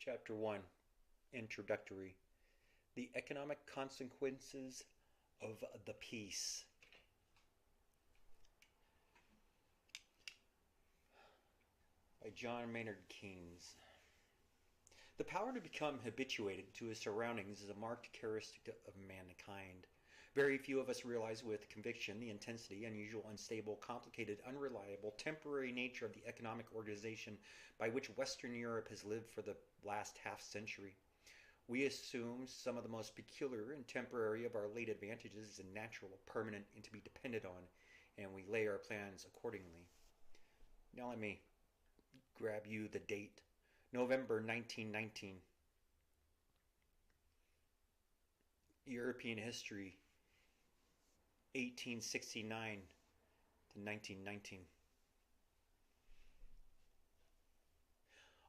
Chapter 1 Introductory The Economic Consequences of the Peace. By John Maynard Keynes. The power to become habituated to his surroundings is a marked characteristic of mankind. Very few of us realize with conviction the intensity, unusual, unstable, complicated, unreliable, temporary nature of the economic organization by which Western Europe has lived for the last half-century. We assume some of the most peculiar and temporary of our late advantages is natural, permanent, and to be depended on, and we lay our plans accordingly. Now let me grab you the date. November 1919. European history, 1869 to 1919.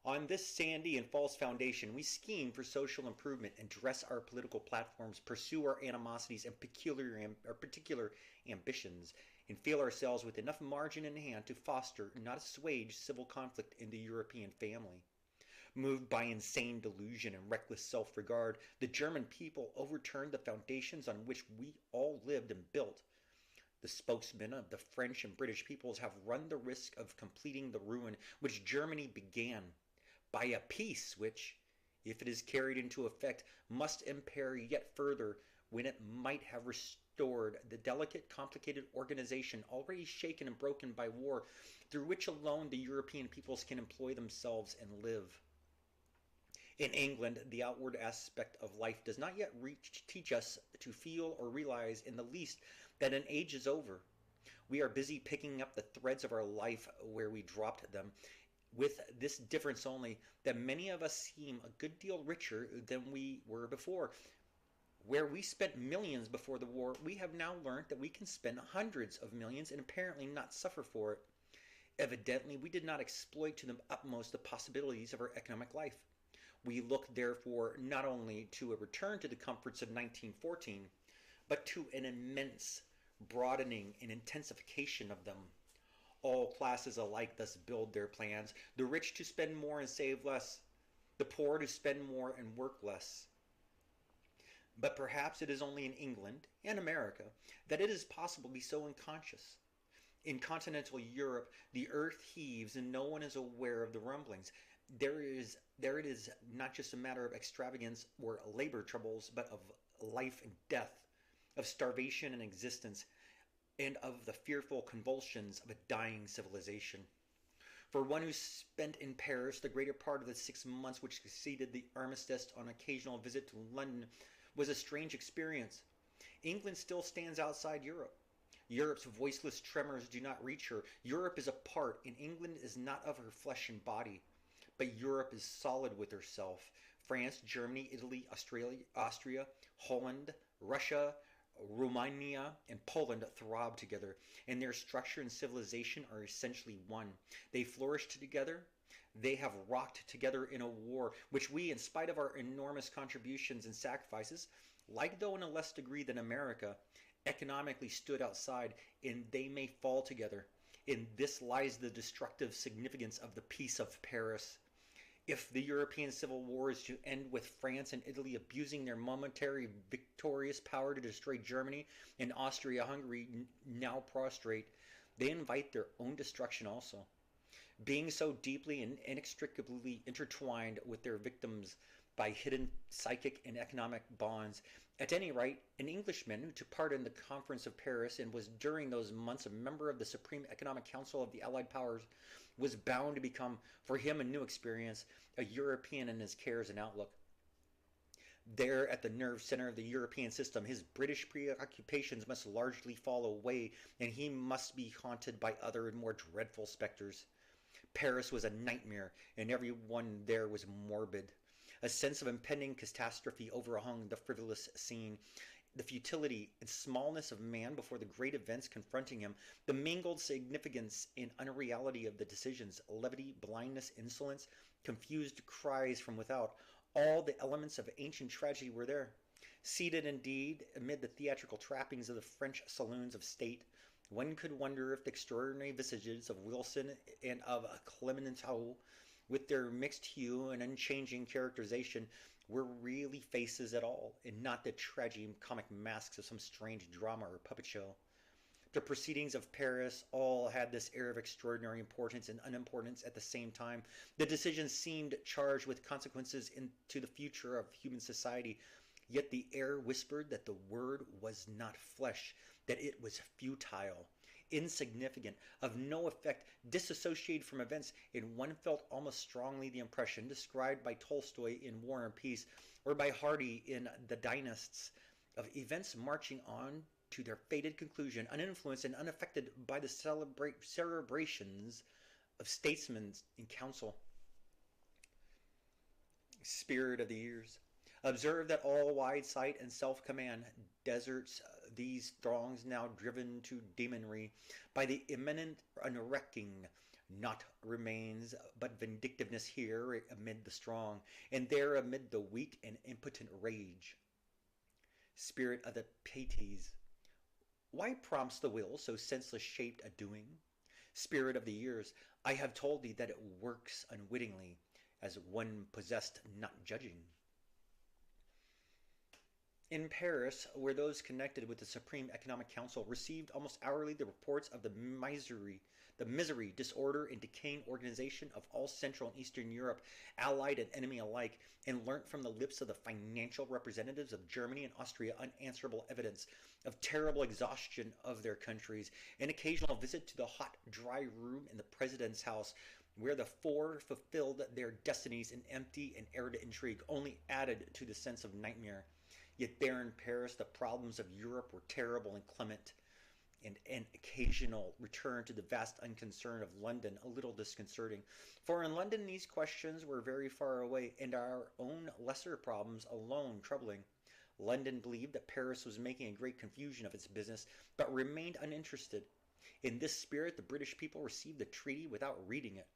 On this sandy and false foundation, we scheme for social improvement and dress our political platforms, pursue our animosities and particular ambitions, and feel ourselves with enough margin in hand to foster, not assuage, civil conflict in the European family. Moved by insane delusion and reckless self-regard, the German people overturned the foundations on which we all lived and built. The spokesmen of the French and British peoples have run the risk of completing the ruin which Germany began, by a peace which, if it is carried into effect, must impair yet further when it might have restored the delicate, complicated organization already shaken and broken by war, through which alone the European peoples can employ themselves and live. In England, the outward aspect of life does not yet teach us to feel or realize in the least that an age is over. We are busy picking up the threads of our life where we dropped them, with this difference only, that many of us seem a good deal richer than we were before. Where we spent millions before the war, we have now learnt that we can spend hundreds of millions and apparently not suffer for it. Evidently, we did not exploit to the utmost the possibilities of our economic life. We look, therefore, not only to a return to the comforts of 1914, but to an immense broadening and intensification of them. All classes alike thus build their plans, the rich to spend more and save less, the poor to spend more and work less. But perhaps it is only in England and America that it is possible to be so unconscious. In continental Europe, the earth heaves and no one is aware of the rumblings. There it is not just a matter of extravagance or labor troubles, but of life and death, of starvation and existence, and of the fearful convulsions of a dying civilization. For one who spent in Paris the greater part of the 6 months which succeeded the armistice on occasional visit to London was a strange experience. England still stands outside Europe. Europe's voiceless tremors do not reach her. Europe is apart, and England is not of her flesh and body. But Europe is solid with herself. France, Germany, Italy, Austria, Holland, Russia, Romania, and Poland throb together, and their structure and civilization are essentially one. They flourished together. They have rocked together in a war which we, in spite of our enormous contributions and sacrifices, like though in a less degree than America, economically stood outside, and they may fall together. In this lies the destructive significance of the Peace of Paris. If the European Civil War is to end with France and Italy abusing their momentary victorious power to destroy Germany and Austria-Hungary now prostrate, they invite their own destruction also. Being so deeply and inextricably intertwined with their victims by hidden psychic and economic bonds, at any rate, an Englishman who took part in the Conference of Paris and was during those months a member of the Supreme Economic Council of the Allied Powers was bound to become, for him, a new experience, a European in his cares and outlook. There, at the nerve center of the European system, his British preoccupations must largely fall away, and he must be haunted by other and more dreadful specters. Paris was a nightmare, and everyone there was morbid. A sense of impending catastrophe overhung the frivolous scene. The futility and smallness of man before the great events confronting him, the mingled significance and unreality of the decisions, levity, blindness, insolence, confused cries from without, all the elements of ancient tragedy were there. Seated, indeed, amid the theatrical trappings of the French saloons of state, one could wonder if the extraordinary visages of Wilson and of Clemenceau with their mixed hue and unchanging characterization, were really faces at all, and not the tragi-comic masks of some strange drama or puppet show. The proceedings of Paris all had this air of extraordinary importance and unimportance at the same time. The decision seemed charged with consequences into the future of human society, yet the air whispered that the word was not flesh, that it was futile, insignificant, of no effect, disassociated from events, and one felt almost strongly the impression described by Tolstoy in War and Peace, or by Hardy in The Dynasts, of events marching on to their fated conclusion, uninfluenced and unaffected by the celebrations of statesmen in council. Spirit of the years. Observe that all wide sight and self-command deserts these throngs now driven to demonry by the imminent unwrecking. Naught remains but vindictiveness here amid the strong, and there amid the weak and impotent rage. Spirit of the Pleiades. Why prompts the will so senseless shaped a doing? Spirit of the years, I have told thee that it works unwittingly, as one possessed not judging. In Paris, where those connected with the Supreme Economic Council received almost hourly the reports of the misery, disorder, and decaying organization of all Central and Eastern Europe, allied and enemy alike, and learnt from the lips of the financial representatives of Germany and Austria unanswerable evidence of terrible exhaustion of their countries, an occasional visit to the hot, dry room in the President's house, where the four fulfilled their destinies in empty and arid intrigue, only added to the sense of nightmare. Yet there in Paris the problems of Europe were terrible and clement, and an occasional return to the vast unconcern of London a little disconcerting. For in London these questions were very far away, and our own lesser problems alone troubling. London believed that Paris was making a great confusion of its business, but remained uninterested. In this spirit the British people received the treaty without reading it.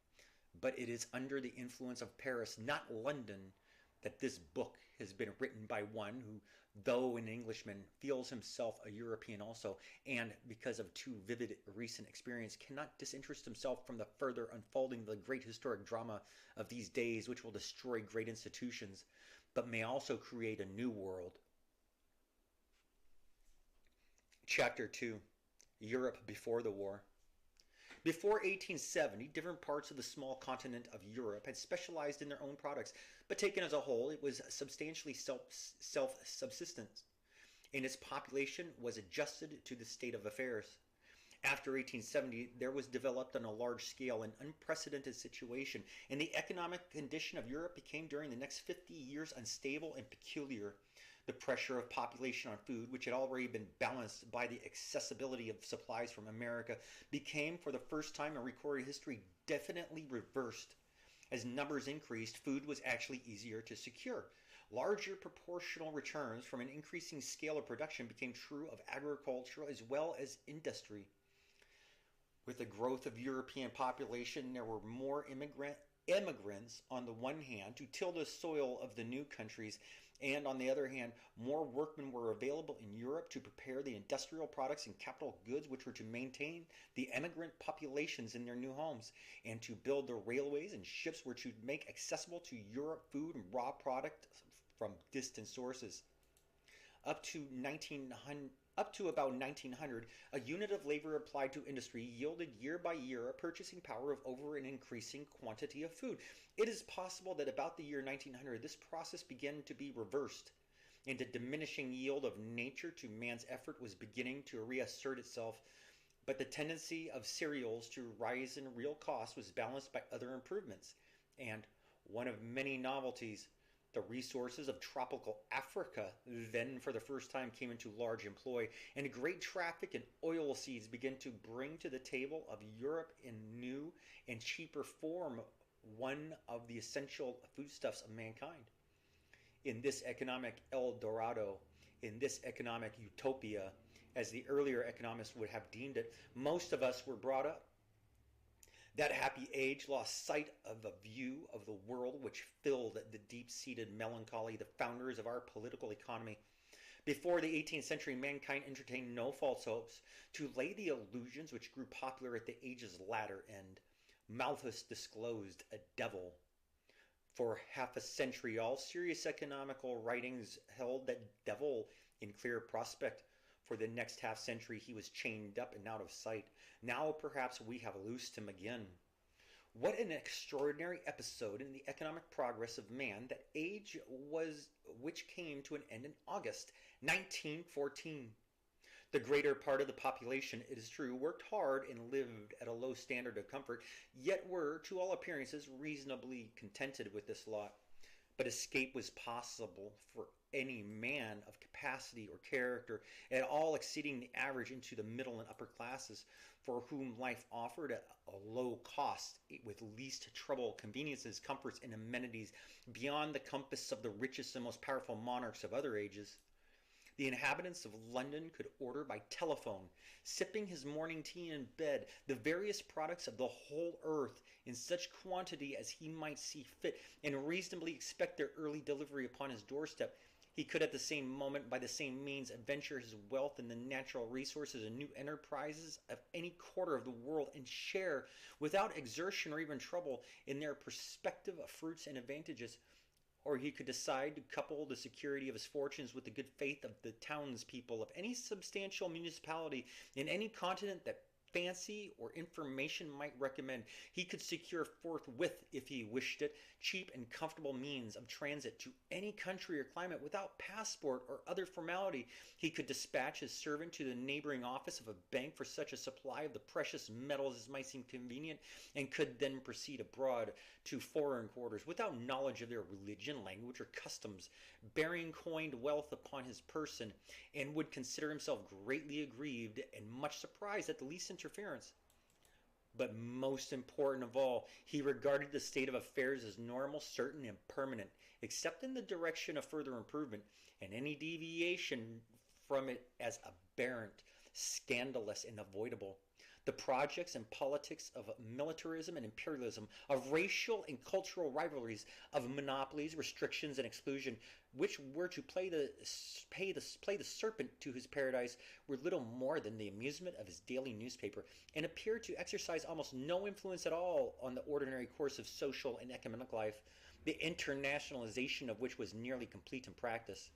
But it is under the influence of Paris, not London, that this book has been written by one who, though an Englishman, feels himself a European also, and, because of too vivid recent experience, cannot disinterest himself from the further unfolding of the great historic drama of these days, which will destroy great institutions, but may also create a new world. Chapter 2. Europe before the war. Before 1870, different parts of the small continent of Europe had specialized in their own products, but taken as a whole, it was substantially self-subsistent, and its population was adjusted to the state of affairs. After 1870, there was developed on a large scale an unprecedented situation, and the economic condition of Europe became during the next 50 years unstable and peculiar. The pressure of population on food, which had already been balanced by the accessibility of supplies from America, became for the first time in recorded history definitely reversed. As numbers increased, food was actually easier to secure. Larger proportional returns from an increasing scale of production became true of agriculture as well as industry. With the growth of European population, there were more immigrants on the one hand to till the soil of the new countries, and on the other hand, more workmen were available in Europe to prepare the industrial products and capital goods which were to maintain the emigrant populations in their new homes, and to build the railways and ships which would make accessible to Europe food and raw product from distant sources. Up to about 1900, a unit of labor applied to industry yielded year by year a purchasing power of over an increasing quantity of food. It is possible that about the year 1900 this process began to be reversed, and the diminishing yield of nature to man's effort was beginning to reassert itself, but the tendency of cereals to rise in real cost was balanced by other improvements, and one of many novelties, the resources of tropical Africa then for the first time came into large employ, and a great traffic in oil seeds began to bring to the table of Europe in new and cheaper form one of the essential foodstuffs of mankind. In this economic El Dorado, in this economic utopia, as the earlier economists would have deemed it, most of us were brought up. That happy age lost sight of a view of the world which filled the deep-seated melancholy the founders of our political economy. Before the 18th century, mankind entertained no false hopes. To lay the illusions which grew popular at the age's latter end, Malthus disclosed a devil. For half a century, all serious economical writings held that devil in clear prospect. For the next half century, he was chained up and out of sight. Now, perhaps, we have loosed him again. What an extraordinary episode in the economic progress of man that age was which came to an end in August 1914. The greater part of the population, it is true, worked hard and lived at a low standard of comfort, yet were, to all appearances, reasonably contented with this lot. But escape was possible for any man of capacity or character, at all exceeding the average into the middle and upper classes, for whom life offered at a low cost, with least trouble, conveniences, comforts, and amenities beyond the compass of the richest and most powerful monarchs of other ages. The inhabitants of London could order by telephone, sipping his morning tea in bed, the various products of the whole earth in such quantity as he might see fit, and reasonably expect their early delivery upon his doorstep. He could at the same moment, by the same means, adventure his wealth in the natural resources and new enterprises of any quarter of the world, and share, without exertion or even trouble, in their prospective fruits and advantages. Or he could decide to couple the security of his fortunes with the good faith of the townspeople of any substantial municipality in any continent that fancy or information might recommend. He could secure forthwith, if he wished it, cheap and comfortable means of transit to any country or climate without passport or other formality. He could dispatch his servant to the neighboring office of a bank for such a supply of the precious metals as might seem convenient, and could then proceed abroad to foreign quarters without knowledge of their religion, language, or customs, bearing coined wealth upon his person, and would consider himself greatly aggrieved and much surprised at the least interference. But most important of all, he regarded the state of affairs as normal, certain, and permanent, except in the direction of further improvement, and any deviation from it as aberrant, scandalous, and avoidable. The projects and politics of militarism and imperialism, of racial and cultural rivalries, of monopolies, restrictions, and exclusion, which were to play the serpent to his paradise, were little more than the amusement of his daily newspaper, and appeared to exercise almost no influence at all on the ordinary course of social and economic life, the internationalization of which was nearly complete in practice.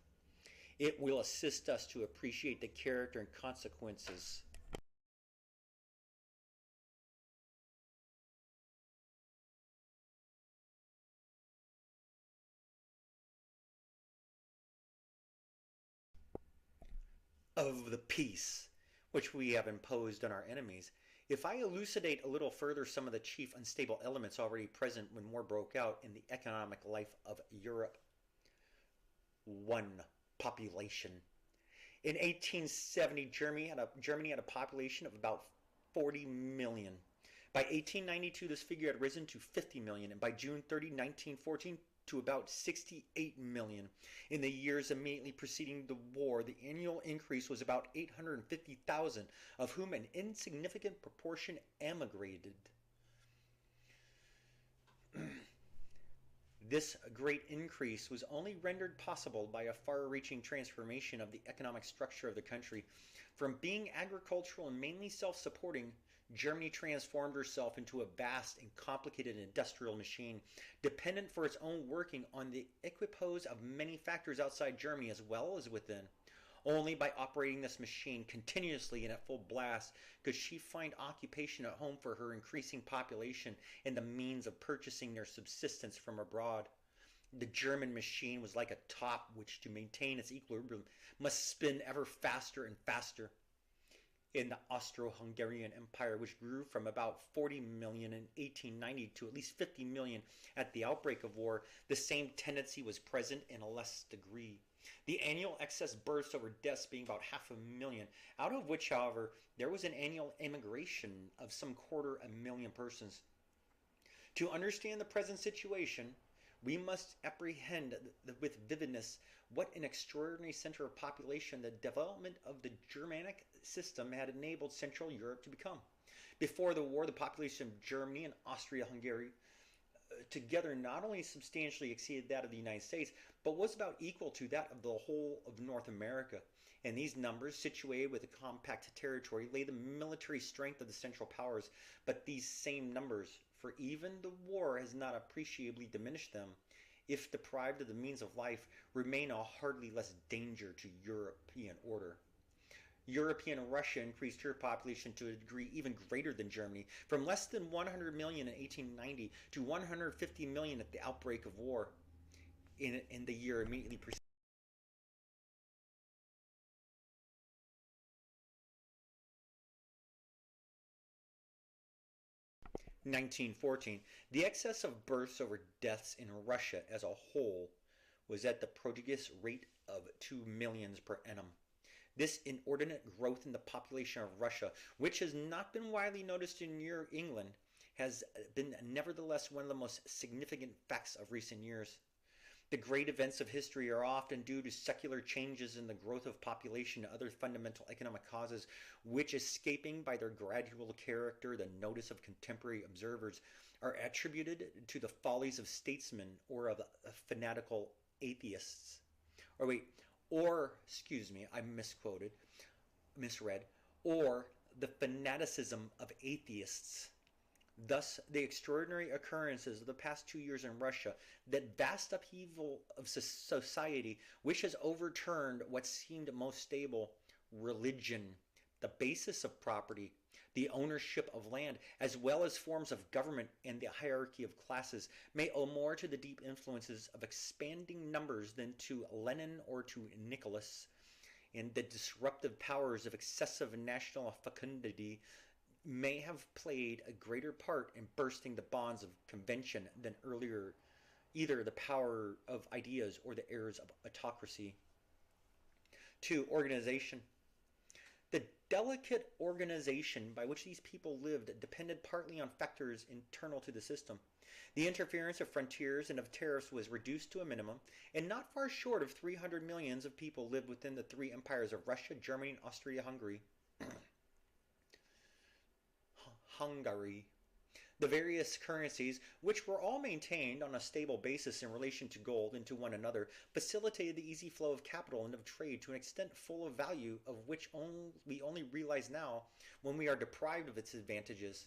It will assist us to appreciate the character and consequences of the peace which we have imposed on our enemies. If I elucidate a little further some of the chief unstable elements already present when war broke out in the economic life of Europe. 1. Population. In 1870, Germany had a population of about 40 million. By 1892, this figure had risen to 50 million, and by June 30, 1914, to about 68 million. In the years immediately preceding the war, the annual increase was about 850,000, of whom an insignificant proportion emigrated. This great increase was only rendered possible by a far-reaching transformation of the economic structure of the country. From being agricultural and mainly self-supporting, Germany transformed herself into a vast and complicated industrial machine, dependent for its own working on the equipoise of many factors outside Germany as well as within. Only by operating this machine continuously and at full blast could she find occupation at home for her increasing population and the means of purchasing their subsistence from abroad. The German machine was like a top which, to maintain its equilibrium, must spin ever faster and faster. In the Austro-Hungarian Empire, which grew from about 40 million in 1890 to at least 50 million at the outbreak of war, the same tendency was present in a less degree. The annual excess births over deaths being about 500,000, out of which, however, there was an annual emigration of some 250,000 persons. To understand the present situation, we must apprehend with vividness what an extraordinary center of population the development of the Germanic system had enabled Central Europe to become. Before the war, the population of Germany and Austria-Hungary together not only substantially exceeded that of the United States, but was about equal to that of the whole of North America. And these numbers, situated with a compact territory, lay the military strength of the Central Powers. But these same numbers, for even the war has not appreciably diminished them, if deprived of the means of life, remain a hardly less danger to European order. European Russia increased her population to a degree even greater than Germany, from less than 100 million in 1890 to 150 million at the outbreak of war in the year immediately preceding. 1914, the excess of births over deaths in Russia as a whole was at the prodigious rate of 2 millions per annum. This inordinate growth in the population of Russia, which has not been widely noticed in England, has been nevertheless one of the most significant facts of recent years. The great events of history are often due to secular changes in the growth of population and other fundamental economic causes, which, escaping by their gradual character the notice of contemporary observers, are attributed to the follies of statesmen or of fanatical atheists. I misread, or the fanaticism of atheists. Thus, the extraordinary occurrences of the past 2 years in Russia, that vast upheaval of society which has overturned what seemed most stable, religion, the basis of property, the ownership of land, as well as forms of government and the hierarchy of classes, may owe more to the deep influences of expanding numbers than to Lenin or to Nicholas, and the disruptive powers of excessive national fecundity may have played a greater part in bursting the bonds of convention than earlier either the power of ideas or the errors of autocracy. 2. Organization. The delicate organization by which these people lived depended partly on factors internal to the system. The interference of frontiers and of tariffs was reduced to a minimum, and not far short of 300 millions of people lived within the three empires of Russia, Germany, and Austria-Hungary. The various currencies, which were all maintained on a stable basis in relation to gold and to one another, facilitated the easy flow of capital and of trade to an extent full of value, of which we only realize now when we are deprived of its advantages.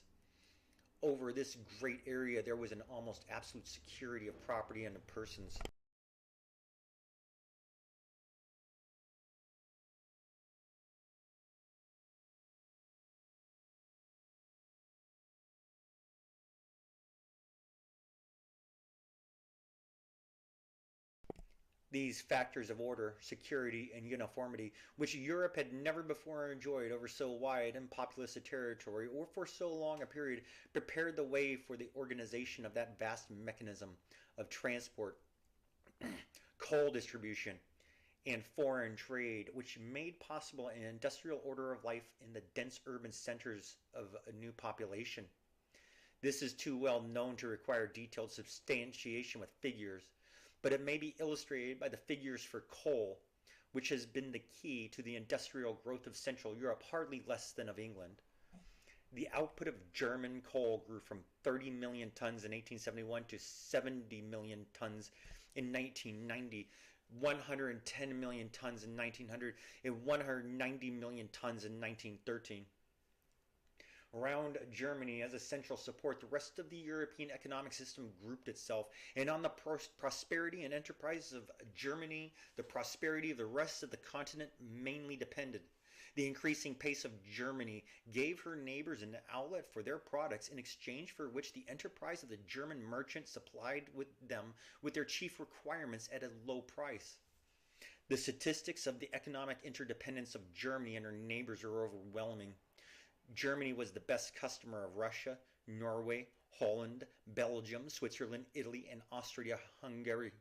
Over this great area there was an almost absolute security of property and of persons. These factors of order, security, and uniformity, which Europe had never before enjoyed over so wide and populous a territory or for so long a period, prepared the way for the organization of that vast mechanism of transport, coal distribution, and foreign trade, which made possible an industrial order of life in the dense urban centers of a new population. This is too well known to require detailed substantiation with figures, but it may be illustrated by the figures for coal, which has been the key to the industrial growth of Central Europe, hardly less than of England. The output of German coal grew from 30 million tons in 1871 to 70 million tons in 1990, 110 million tons in 1900, and 190 million tons in 1913. Around Germany as a central support, the rest of the European economic system grouped itself, and on the prosperity and enterprise of Germany, the prosperity of the rest of the continent mainly depended. The increasing pace of Germany gave her neighbors an outlet for their products, in exchange for which the enterprise of the German merchant supplied them with their chief requirements at a low price. The statistics of the economic interdependence of Germany and her neighbors are overwhelming. Germany was the best customer of Russia, Norway, Holland, Belgium, Switzerland, Italy, and Austria-Hungary.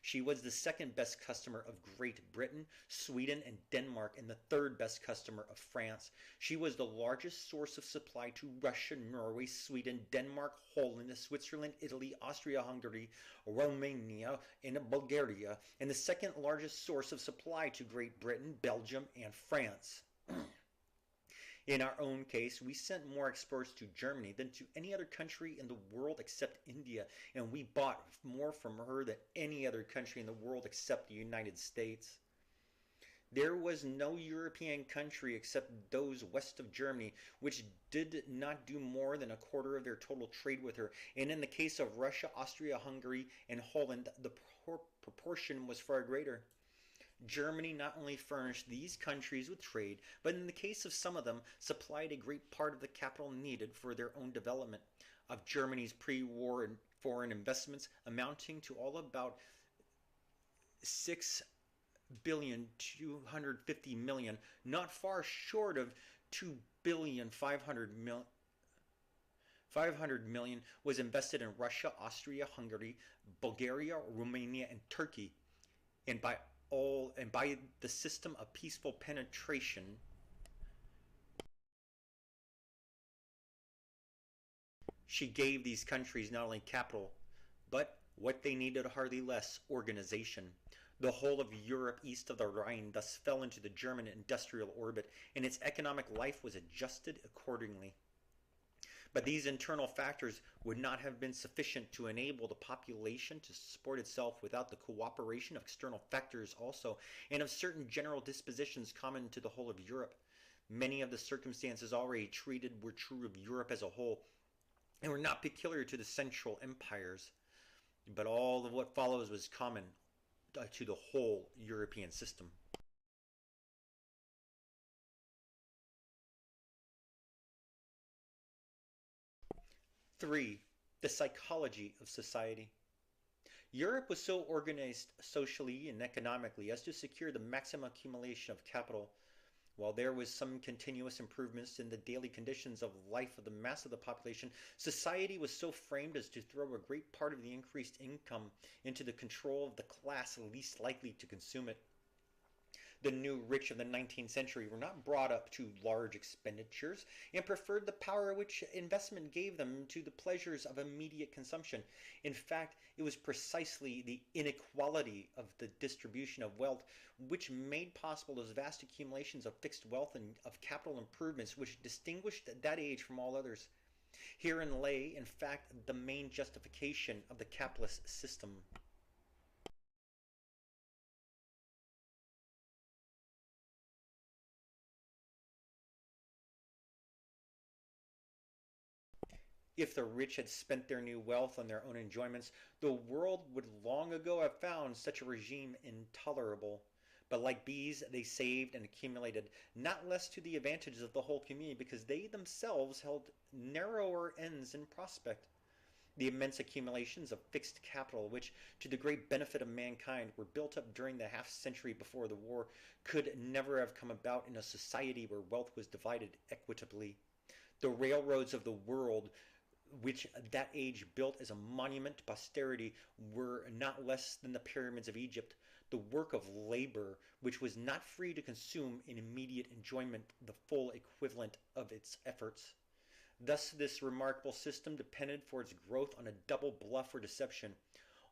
She was the second best customer of Great Britain, Sweden, and Denmark, and the third best customer of France. She was the largest source of supply to Russia, Norway, Sweden, Denmark, Holland, Switzerland, Italy, Austria-Hungary, Romania, and Bulgaria, and the second largest source of supply to Great Britain, Belgium, and France. In our own case, we sent more exports to Germany than to any other country in the world except India, and we bought more from her than any other country in the world except the United States. There was no European country except those west of Germany which did not do more than a quarter of their total trade with her, and in the case of Russia, Austria, Hungary, and Holland, the proportion was far greater. Germany not only furnished these countries with trade, but in the case of some of them, supplied a great part of the capital needed for their own development. Of Germany's pre-war and foreign investments amounting to all about 6,250,000,000, not far short of 2,500,000,000 was invested in Russia, Austria, Hungary, Bulgaria, Romania, and Turkey, and by the system of peaceful penetration, she gave these countries not only capital, but what they needed hardly less, organization. The whole of Europe east of the Rhine thus fell into the German industrial orbit, and its economic life was adjusted accordingly. But these internal factors would not have been sufficient to enable the population to support itself without the cooperation of external factors also, and of certain general dispositions common to the whole of Europe. Many of the circumstances already treated were true of Europe as a whole, and were not peculiar to the central empires. But all of what follows was common to the whole European system. 3. The psychology of society. Europe was so organized socially and economically as to secure the maximum accumulation of capital. While there was some continuous improvements in the daily conditions of life of the mass of the population, society was so framed as to throw a great part of the increased income into the control of the class least likely to consume it. The new rich of the 19th century were not brought up to large expenditures and preferred the power which investment gave them to the pleasures of immediate consumption. In fact, it was precisely the inequality of the distribution of wealth which made possible those vast accumulations of fixed wealth and of capital improvements which distinguished that age from all others. Herein lay, in fact, the main justification of the capitalist system. If the rich had spent their new wealth on their own enjoyments, the world would long ago have found such a regime intolerable. But like bees, they saved and accumulated, not less to the advantages of the whole community because they themselves held narrower ends in prospect. The immense accumulations of fixed capital, which, to the great benefit of mankind, were built up during the half century before the war, could never have come about in a society where wealth was divided equitably. The railroads of the world which that age built as a monument to posterity were not less than the pyramids of Egypt, the work of labor which was not free to consume in immediate enjoyment the full equivalent of its efforts. Thus this remarkable system depended for its growth on a double bluff or deception.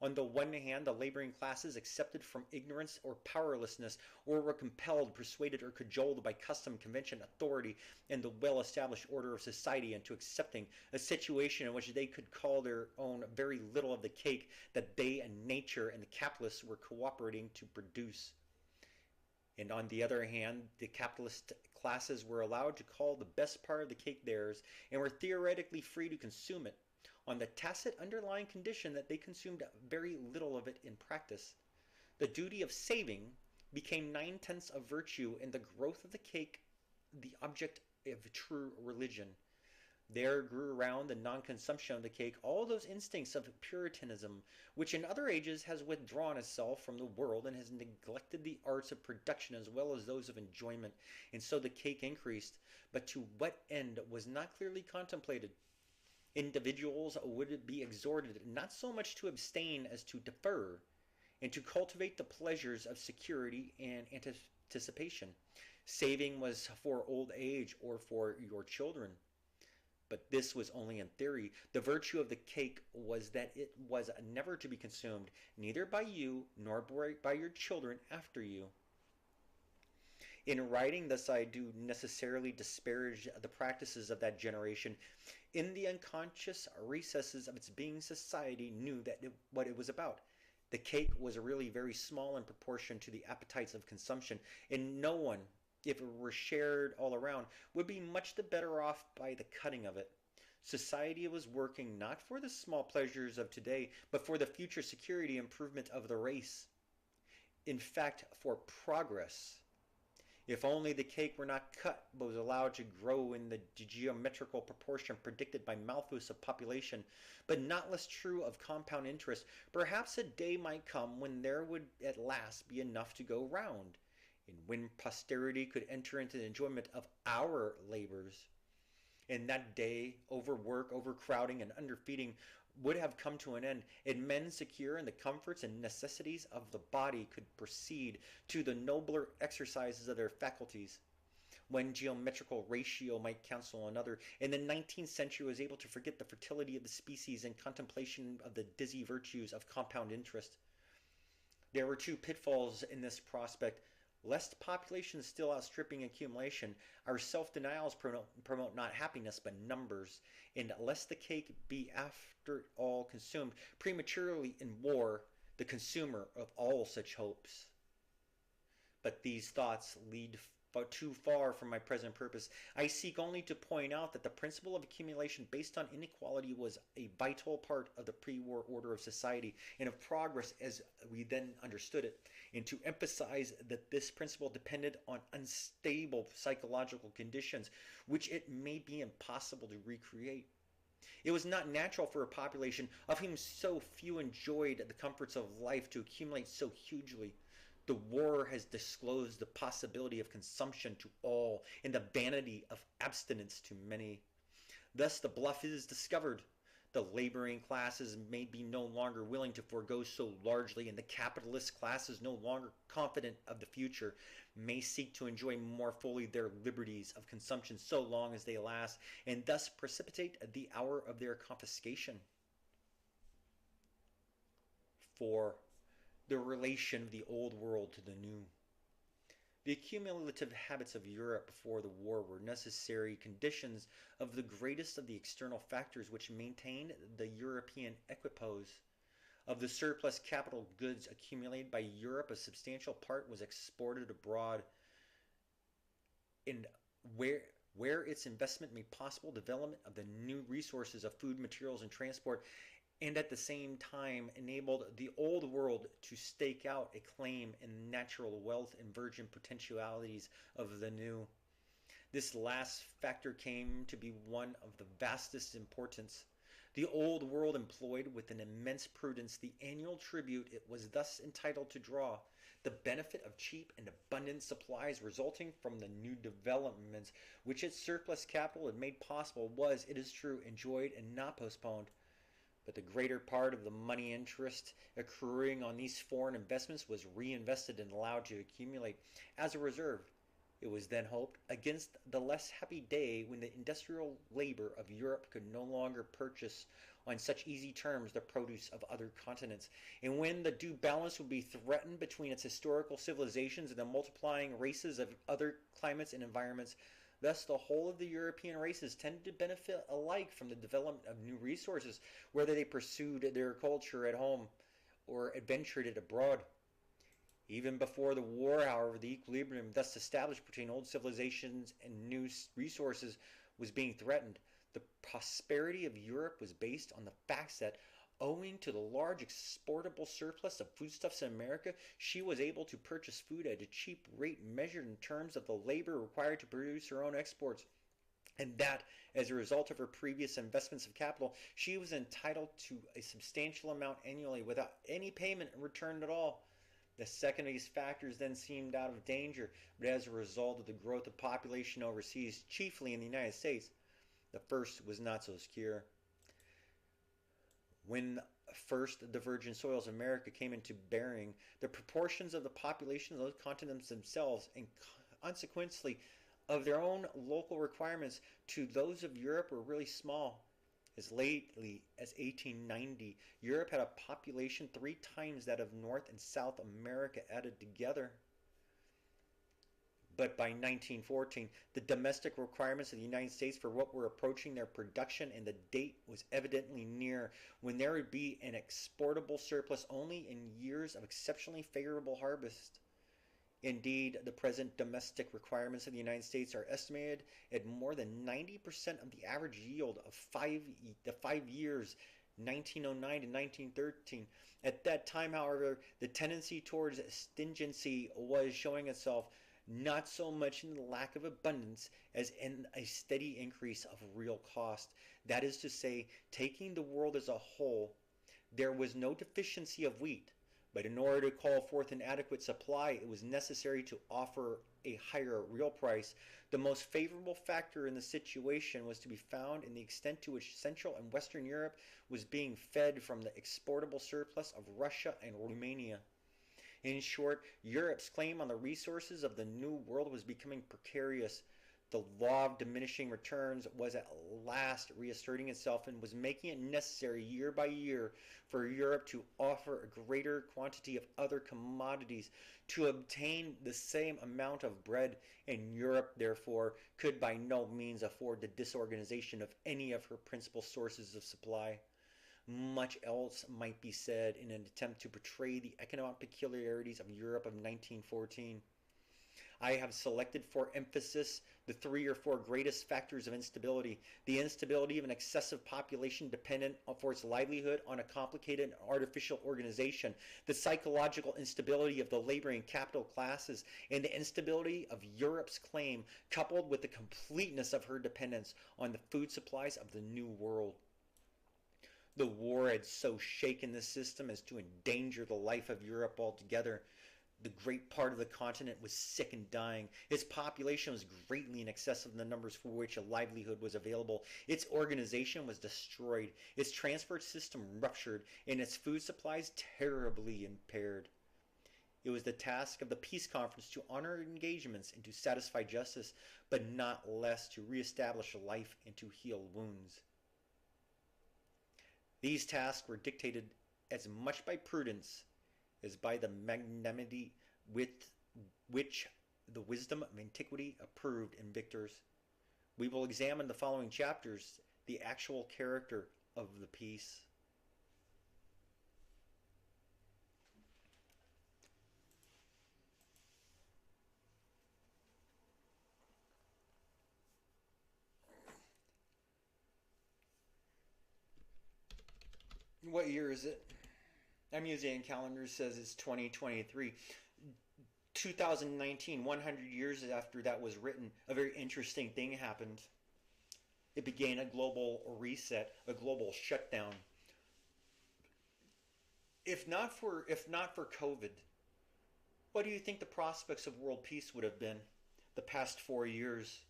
On the one hand, the laboring classes accepted from ignorance or powerlessness, or were compelled, persuaded, or cajoled by custom, convention, authority, and the well-established order of society into accepting a situation in which they could call their own very little of the cake that they and nature and the capitalists were cooperating to produce. And on the other hand, the capitalist classes were allowed to call the best part of the cake theirs and were theoretically free to consume it, on the tacit underlying condition that they consumed very little of it in practice. The duty of saving became 9/10 of virtue, and the growth of the cake the object of true religion. There grew around the non-consumption of the cake all those instincts of Puritanism, which in other ages has withdrawn itself from the world and has neglected the arts of production as well as those of enjoyment, and so the cake increased, but to what end was not clearly contemplated. Individuals would be exhorted not so much to abstain as to defer, and to cultivate the pleasures of security and anticipation. Saving was for old age or for your children. But this was only in theory. The virtue of the cake was that it was never to be consumed, neither by you nor by your children after you. In writing thus I do necessarily disparage the practices of that generation. In the unconscious recesses of its being, society knew what it was about. The cake was really very small in proportion to the appetites of consumption, and no one, if it were shared all around, would be much the better off by the cutting of it. Society was working not for the small pleasures of today, but for the future security improvement of the race. In fact, for progress. If only the cake were not cut, but was allowed to grow in the geometrical proportion predicted by Malthus of population, but not less true of compound interest, perhaps a day might come when there would at last be enough to go round, and when posterity could enter into the enjoyment of our labors. In that day, overwork, overcrowding, and underfeeding would have come to an end, and men secure in the comforts and necessities of the body could proceed to the nobler exercises of their faculties. One geometrical ratio might counsel another, and the 19th century was able to forget the fertility of the species in contemplation of the dizzy virtues of compound interest. There were two pitfalls in this prospect. Lest population still outstripping accumulation, our self-denials promote not happiness but numbers, and lest the cake be after all consumed prematurely in war, the consumer of all such hopes. But these thoughts lead too far from my present purpose. I seek only to point out that the principle of accumulation based on inequality was a vital part of the pre-war order of society and of progress as we then understood it, and to emphasize that this principle depended on unstable psychological conditions which it may be impossible to recreate. It was not natural for a population of whom so few enjoyed the comforts of life to accumulate so hugely. The war has disclosed the possibility of consumption to all and the vanity of abstinence to many. Thus the bluff is discovered. The laboring classes may be no longer willing to forego so largely, and the capitalist classes, no longer confident of the future, may seek to enjoy more fully their liberties of consumption so long as they last, and thus precipitate the hour of their confiscation. 4. The relation of the old world to the new. The accumulative habits of Europe before the war were necessary conditions of the greatest of the external factors which maintained the European equipoise. Of the surplus capital goods accumulated by Europe, a substantial part was exported abroad. And where its investment made possible development of the new resources of food, materials, and transport, and at the same time enabled the old world to stake out a claim in the natural wealth and virgin potentialities of the new. This last factor came to be one of the vastest importance. The old world employed with an immense prudence the annual tribute it was thus entitled to draw. The benefit of cheap and abundant supplies resulting from the new developments which its surplus capital had made possible was, it is true, enjoyed and not postponed. But the greater part of the money interest accruing on these foreign investments was reinvested and allowed to accumulate as a reserve. It was then hoped against the less happy day when the industrial labor of Europe could no longer purchase on such easy terms the produce of other continents, and when the due balance would be threatened between its historical civilizations and the multiplying races of other climates and environments. Thus, the whole of the European races tended to benefit alike from the development of new resources, whether they pursued their culture at home or adventured it abroad. Even before the war, however, the equilibrium thus established between old civilizations and new resources was being threatened. The prosperity of Europe was based on the facts that, owing to the large exportable surplus of foodstuffs in America, she was able to purchase food at a cheap rate measured in terms of the labor required to produce her own exports, and that, as a result of her previous investments of capital, she was entitled to a substantial amount annually without any payment in return at all. The second of these factors then seemed out of danger, but as a result of the growth of population overseas, chiefly in the United States, the first was not so secure. When first the virgin soils of America came into bearing, the proportions of the population of those continents themselves, and consequently of their own local requirements to those of Europe, were really small. As lately as 1890, Europe had a population 3 times that of North and South America added together. But by 1914, the domestic requirements of the United States for what were approaching their production, and the date was evidently near when there would be an exportable surplus only in years of exceptionally favorable harvest. Indeed, the present domestic requirements of the United States are estimated at more than 90% of the average yield of the 5 years 1909 to 1913. At that time, however, the tendency towards stingency was showing itself not so much in the lack of abundance as in a steady increase of real cost. That is to say, taking the world as a whole, there was no deficiency of wheat, but in order to call forth an adequate supply, it was necessary to offer a higher real price. The most favorable factor in the situation was to be found in the extent to which Central and Western Europe was being fed from the exportable surplus of Russia and Romania. In short, Europe's claim on the resources of the New World was becoming precarious. The law of diminishing returns was at last reasserting itself and was making it necessary year by year for Europe to offer a greater quantity of other commodities to obtain the same amount of bread, and Europe, therefore, could by no means afford the disorganization of any of her principal sources of supply. Much else might be said in an attempt to portray the economic peculiarities of Europe of 1914. I have selected for emphasis the 3 or 4 greatest factors of instability. The instability of an excessive population dependent for its livelihood on a complicated and artificial organization, the psychological instability of the laboring capital classes, and the instability of Europe's claim, coupled with the completeness of her dependence on the food supplies of the New World. The war had so shaken the system as to endanger the life of Europe altogether. The great part of the continent was sick and dying. Its population was greatly in excess of the numbers for which a livelihood was available. Its organization was destroyed, its transport system ruptured, and its food supplies terribly impaired. It was the task of the peace conference to honor engagements and to satisfy justice, but not less to reestablish life and to heal wounds. These tasks were dictated as much by prudence as by the magnanimity with which the wisdom of antiquity approved in victors. We will examine the following chapters the actual character of the peace. What year is it? I'm using a calendar, says it's 2023. 2019, 100 years after that was written, a very interesting thing happened. It began a global reset, a global shutdown. If not for COVID, what do you think the prospects of world peace would have been the past 4 years?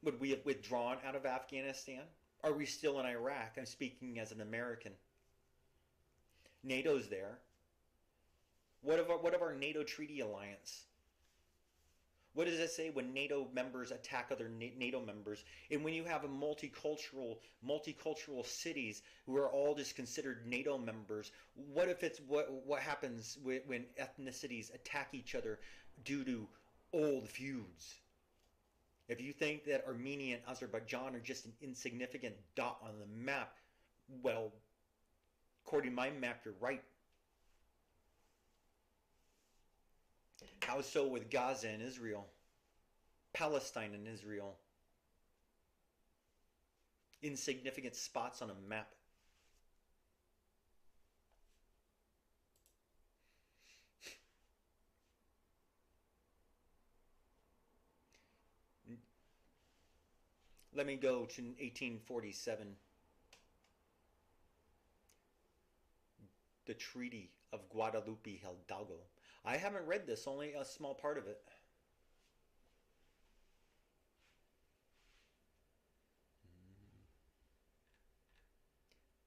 Would we have withdrawn out of Afghanistan? Are we still in Iraq? I'm speaking as an American. NATO's there. What of our NATO treaty alliance? What does it say when NATO members attack other NATO members? And when you have a multicultural cities who are all just considered NATO members, what if it's what happens when ethnicities attack each other due to old feuds? If you think that Armenia and Azerbaijan are just an insignificant dot on the map, well, according to my map, you're right. How so with Gaza and Israel? Palestine and Israel? Insignificant spots on a map. Let me go to 1847. The Treaty of Guadalupe Hidalgo. I haven't read this, only a small part of it.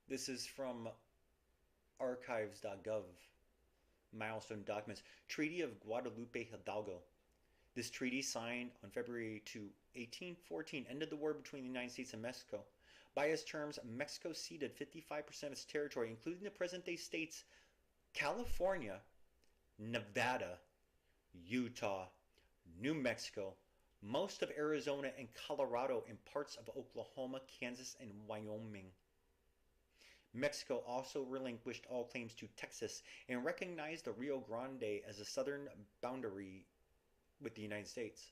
This is from archives.gov. Milestone documents. Treaty of Guadalupe Hidalgo. This treaty, signed on February 2, 1814, ended the war between the United States and Mexico. By its terms, Mexico ceded 55% of its territory, including the present-day states California, Nevada, Utah, New Mexico, most of Arizona and Colorado, and parts of Oklahoma, Kansas, and Wyoming. Mexico also relinquished all claims to Texas and recognized the Rio Grande as a southern boundary with the United States.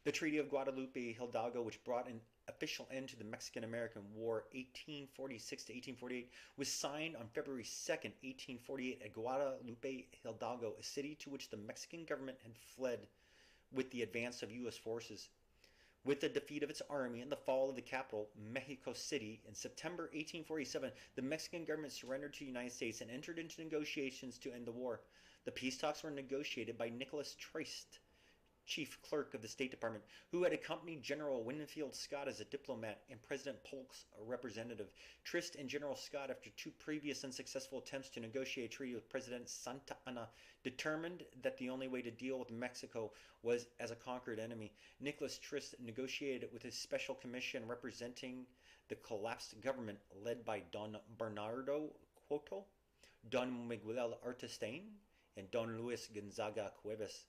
The Treaty of Guadalupe Hidalgo, which brought an official end to the Mexican-American War 1846 to 1848, was signed on February 2nd, 1848 at Guadalupe Hidalgo, a city to which the Mexican government had fled with the advance of U.S. forces. With the defeat of its army and the fall of the capital, Mexico City, in September 1847, the Mexican government surrendered to the United States and entered into negotiations to end the war. The peace talks were negotiated by Nicholas Trist, chief clerk of the State Department, who had accompanied General Winfield Scott as a diplomat and President Polk's representative. Trist and General Scott, after two previous unsuccessful attempts to negotiate a treaty with President Santa Anna, determined that the only way to deal with Mexico was as a conquered enemy. Nicholas Trist negotiated with his special commission representing the collapsed government led by Don Bernardo Cueto, Don Miguel Artestain, and Don Luis Gonzaga Cuevas.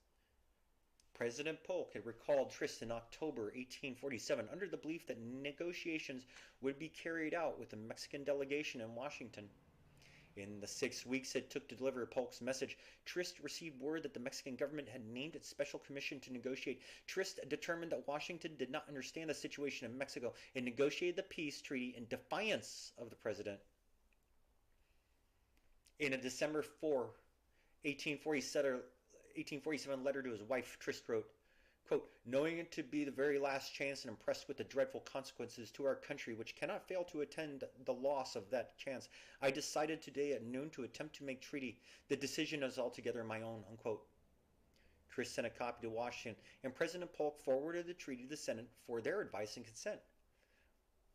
President Polk had recalled Trist in October 1847 under the belief that negotiations would be carried out with the Mexican delegation in Washington. In the 6 weeks it took to deliver Polk's message, Trist received word that the Mexican government had named its special commission to negotiate. Trist determined that Washington did not understand the situation in Mexico and negotiated the peace treaty in defiance of the president. In a December 4, 1847 letter to his wife, Trist wrote, quote, knowing it to be the very last chance and impressed with the dreadful consequences to our country which cannot fail to attend the loss of that chance, I decided today at noon to attempt to make treaty. The decision is altogether my own, unquote. Trist sent a copy to Washington, and President Polk forwarded the treaty to the Senate for their advice and consent.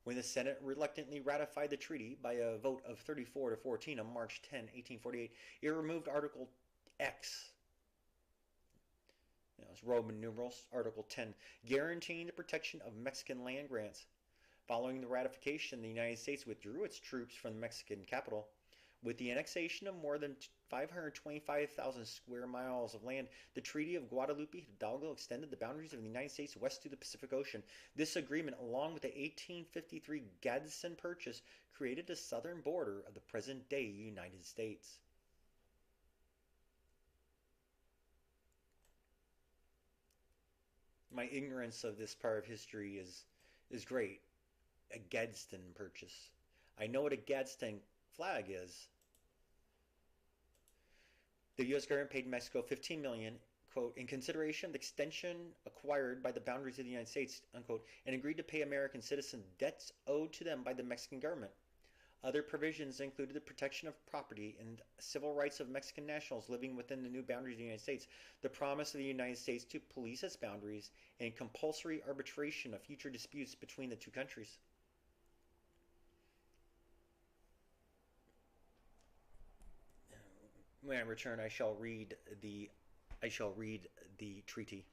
When the Senate reluctantly ratified the treaty by a vote of 34 to 14 on March 10, 1848, it removed Article X, it's Roman numerals, Article 10, guaranteeing the protection of Mexican land grants. Following the ratification, the United States withdrew its troops from the Mexican capital. With the annexation of more than 525,000 square miles of land, the Treaty of Guadalupe Hidalgo extended the boundaries of the United States west to the Pacific Ocean. This agreement, along with the 1853 Gadsden Purchase, created the southern border of the present-day United States. My ignorance of this part of history is great. A Gadsden Purchase. I know what a Gadsden flag is. The U.S. government paid Mexico $15 million, quote, in consideration of the extension acquired by the boundaries of the United States, unquote, and agreed to pay American citizens debts owed to them by the Mexican government. Other provisions included the protection of property and civil rights of Mexican nationals living within the new boundaries of the United States, the promise of the United States to police its boundaries, and compulsory arbitration of future disputes between the two countries. When I return, I shall read the treaty.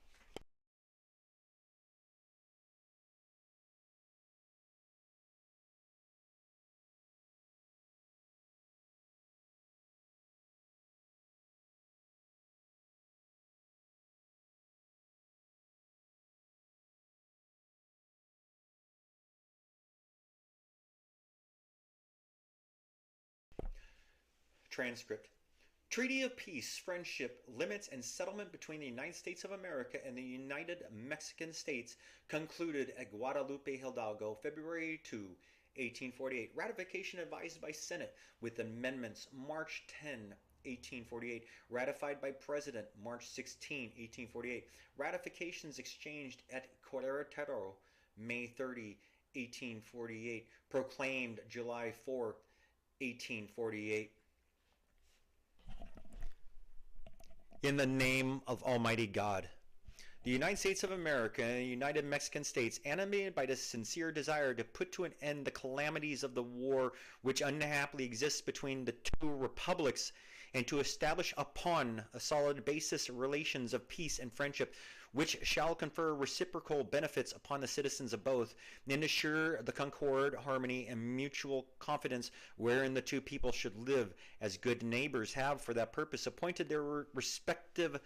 Transcript. Treaty of Peace, Friendship, Limits, and Settlement between the United States of America and the United Mexican States concluded at Guadalupe Hidalgo, February 2, 1848. Ratification advised by Senate with amendments March 10, 1848. Ratified by President March 16, 1848. Ratifications exchanged at Querétaro, May 30, 1848. Proclaimed July 4, 1848. In the name of Almighty God, the United States of America and the United Mexican States, animated by the sincere desire to put to an end the calamities of the war which unhappily exists between the two republics, and to establish upon a solid basis relations of peace and friendship, which shall confer reciprocal benefits upon the citizens of both, and assure the concord, harmony, and mutual confidence wherein the two people should live, as good neighbors have for that purpose appointed their respective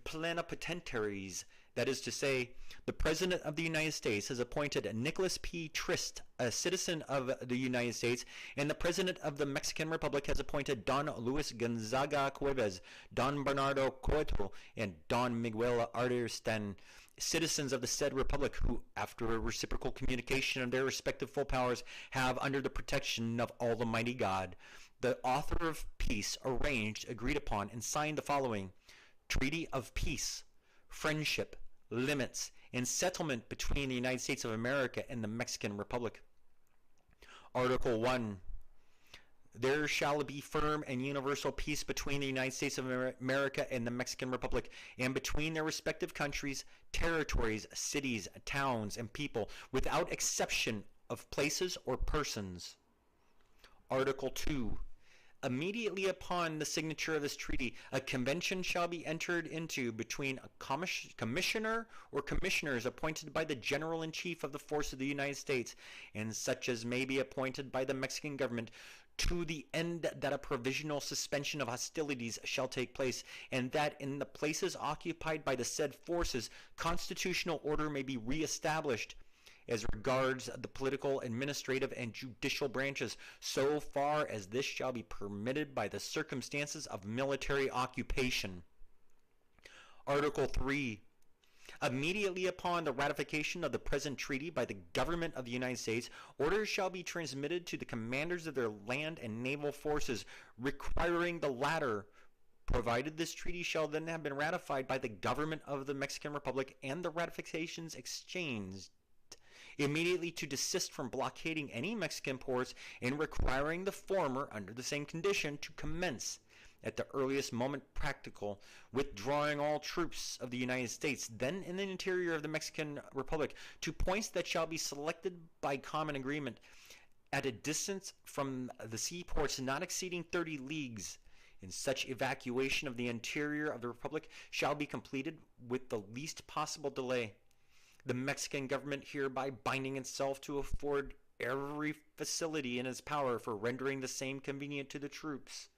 plenipotentiaries. That is to say, the President of the United States has appointed Nicholas P. Trist, a citizen of the United States, and the President of the Mexican Republic has appointed Don Luis Gonzaga Cuevas, Don Bernardo Cueto, and Don Miguel Arderstan, citizens of the said republic, who, after a reciprocal communication of their respective full powers, have, under the protection of Almighty God, the author of peace, arranged, agreed upon, and signed the following Treaty of Peace, Friendship, Limits, and Settlement between the United States of America and the Mexican Republic. Article 1. There shall be firm and universal peace between the United States of America and the Mexican Republic, and between their respective countries, territories, cities, towns, and people, without exception of places or persons. Article 2. Immediately upon the signature of this treaty, a convention shall be entered into between a commissioner or commissioners appointed by the General-in-Chief of the Force of the United States, and such as may be appointed by the Mexican government, to the end that a provisional suspension of hostilities shall take place, and that in the places occupied by the said forces, constitutional order may be reestablished, as regards the political, administrative, and judicial branches, so far as this shall be permitted by the circumstances of military occupation. Article 3. Immediately upon the ratification of the present treaty by the government of the United States, orders shall be transmitted to the commanders of their land and naval forces, requiring the latter, provided this treaty shall then have been ratified by the government of the Mexican Republic and the ratifications exchanged, immediately to desist from blockading any Mexican ports, and requiring the former, under the same condition, to commence, at the earliest moment practical, withdrawing all troops of the United States then in the interior of the Mexican Republic to points that shall be selected by common agreement, at a distance from the seaports not exceeding 30 leagues. And such evacuation of the interior of the Republic shall be completed with the least possible delay, the Mexican government hereby binding itself to afford every facility in its power for rendering the same convenient to the troops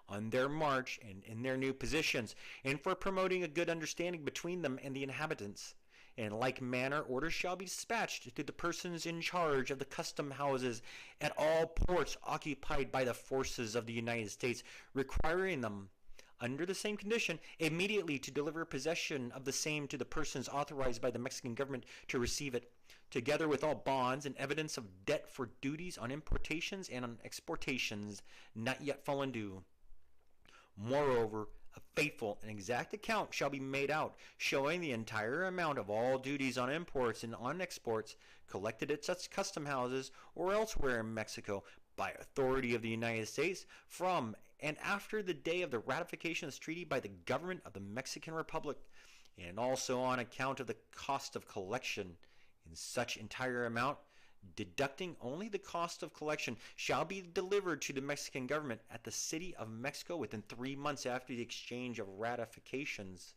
on their march and in their new positions, and for promoting a good understanding between them and the inhabitants. In like manner, orders shall be dispatched to the persons in charge of the custom houses at all ports occupied by the forces of the United States, requiring them, under the same condition, immediately to deliver possession of the same to the persons authorized by the Mexican government to receive it, together with all bonds and evidence of debt for duties on importations and on exportations not yet fallen due. Moreover, a faithful and exact account shall be made out, showing the entire amount of all duties on imports and on exports collected at such custom houses or elsewhere in Mexico by authority of the United States from and after the day of the ratification of this treaty by the government of the Mexican Republic, and also on account of the cost of collection in such entire amount, deducting only the cost of collection, shall be delivered to the Mexican government at the city of Mexico within 3 months after the exchange of ratifications.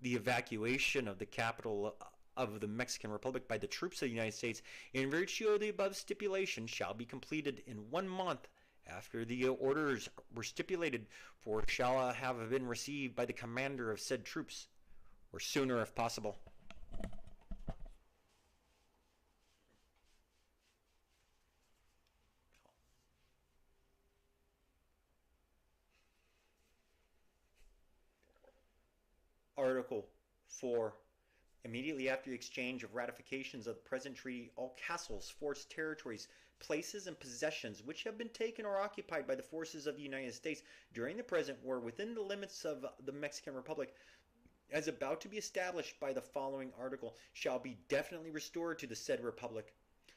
The evacuation of the capital of the Mexican Republic by the troops of the United States, in virtue of the above stipulation, shall be completed in 1 month after the orders were stipulated, for shall have been received by the commander of said troops, or sooner if possible. Article 4. Immediately after the exchange of ratifications of the present treaty, all castles, forts, territories, places, and possessions which have been taken or occupied by the forces of the United States during the present war within the limits of the Mexican Republic, as about to be established by the following article, shall be definitely restored to the said republic,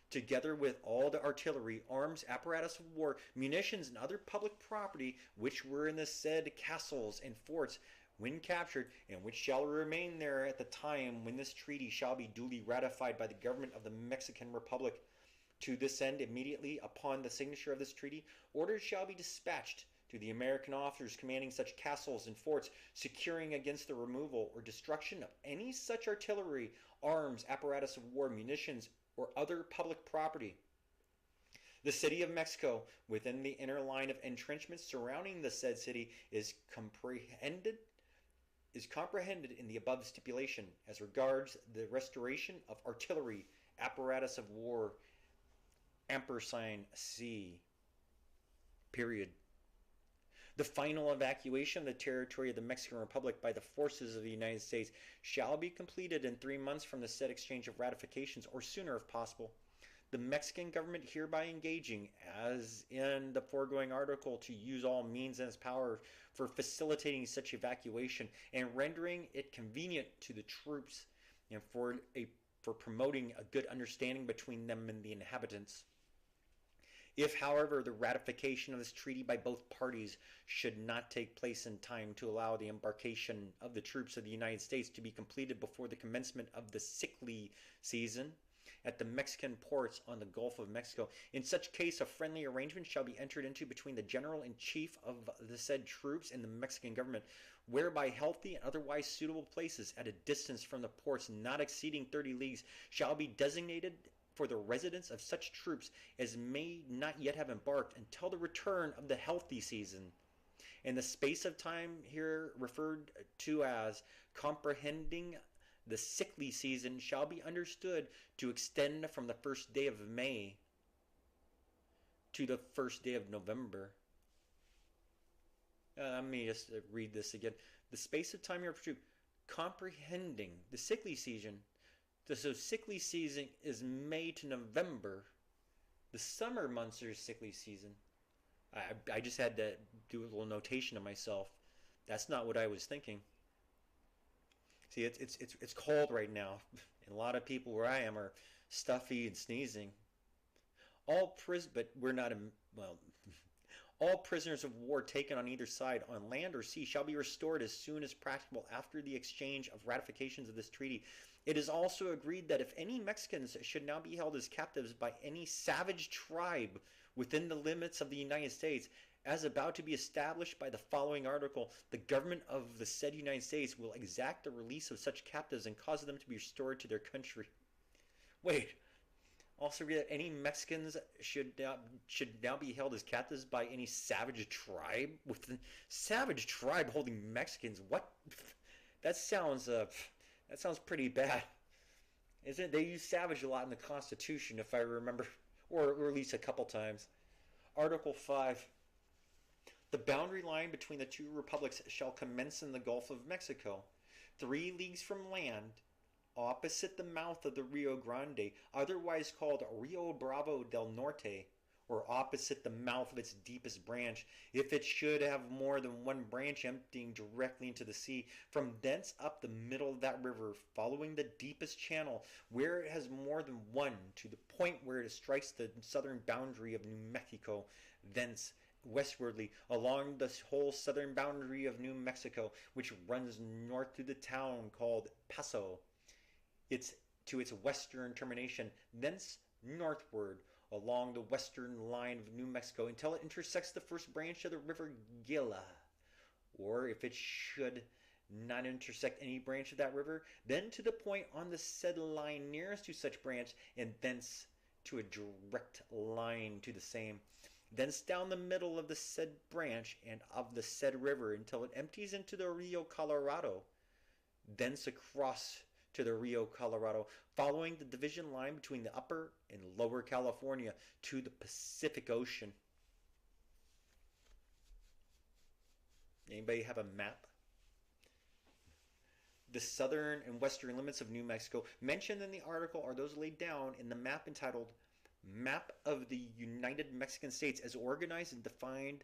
together with all the artillery, arms, apparatus of war, munitions, and other public property which were in the said castles and forts when captured, and which shall remain there at the time when this treaty shall be duly ratified by the government of the Mexican Republic. To this end, immediately upon the signature of this treaty, orders shall be dispatched to the American officers commanding such castles and forts, securing against the removal or destruction of any such artillery, arms, apparatus of war, munitions, or other public property. The city of Mexico, within the inner line of entrenchments surrounding the said city, is comprehended in the above stipulation as regards the restoration of artillery, apparatus of war, ampersand C. Period. The final evacuation of the territory of the Mexican Republic by the forces of the United States shall be completed in 3 months from the said exchange of ratifications, or sooner if possible. The Mexican government hereby engaging, as in the foregoing article, to use all means in its power for facilitating such evacuation and rendering it convenient to the troops, and for promoting a good understanding between them and the inhabitants. If, however, the ratification of this treaty by both parties should not take place in time to allow the embarkation of the troops of the United States to be completed before the commencement of the sickly season at the Mexican ports on the Gulf of Mexico, in such case a friendly arrangement shall be entered into between the General-in-Chief of the said troops and the Mexican government, whereby healthy and otherwise suitable places at a distance from the ports not exceeding 30 leagues shall be designated for the residence of such troops as may not yet have embarked until the return of the healthy season. And the space of time here referred to as comprehending the sickly season shall be understood to extend from the first day of May to the first day of November. Let me just read this again. The space of time here referred to comprehending the sickly season. So sickly season is May to November. The summer months are sickly season. I just had to do a little notation to myself. That's not what I was thinking. See, it's cold right now, and a lot of people where I am are stuffy and sneezing. But we're not all prisoners of war taken on either side, on land or sea, shall be restored as soon as practicable after the exchange of ratifications of this treaty. It is also agreed that if any Mexicans should now be held as captives by any savage tribe within the limits of the United States, as about to be established by the following article, the government of the said United States will exact the release of such captives and cause them to be restored to their country. Wait. Also read that any Mexicans should now be held as captives by any savage tribe within savage tribe holding Mexicans. What? That sounds pretty bad. Isn't it? They use savage a lot in the Constitution, if I remember, or at least a couple times. Article 5. The boundary line between the two republics shall commence in the Gulf of Mexico, 3 leagues from land, opposite the mouth of the Rio Grande, otherwise called Rio Bravo del Norte, or opposite the mouth of its deepest branch, if it should have more than one branch emptying directly into the sea, from thence up the middle of that river, following the deepest channel, where it has more than one, to the point where it strikes the southern boundary of New Mexico, thence westwardly along the whole southern boundary of New Mexico, which runs north through the town called Paso, to its western termination, thence northward along the western line of New Mexico until it intersects the first branch of the river Gila, or if it should not intersect any branch of that river, then to the point on the said line nearest to such branch, and thence to a direct line to the same, thence down the middle of the said branch and of the said river until it empties into the Rio Colorado, thence across to the Rio Colorado, following the division line between the upper and lower California to the Pacific Ocean. Anybody have a map? The southern and western limits of New Mexico mentioned in the article are those laid down in the map entitled Map of the United Mexican States as organized and defined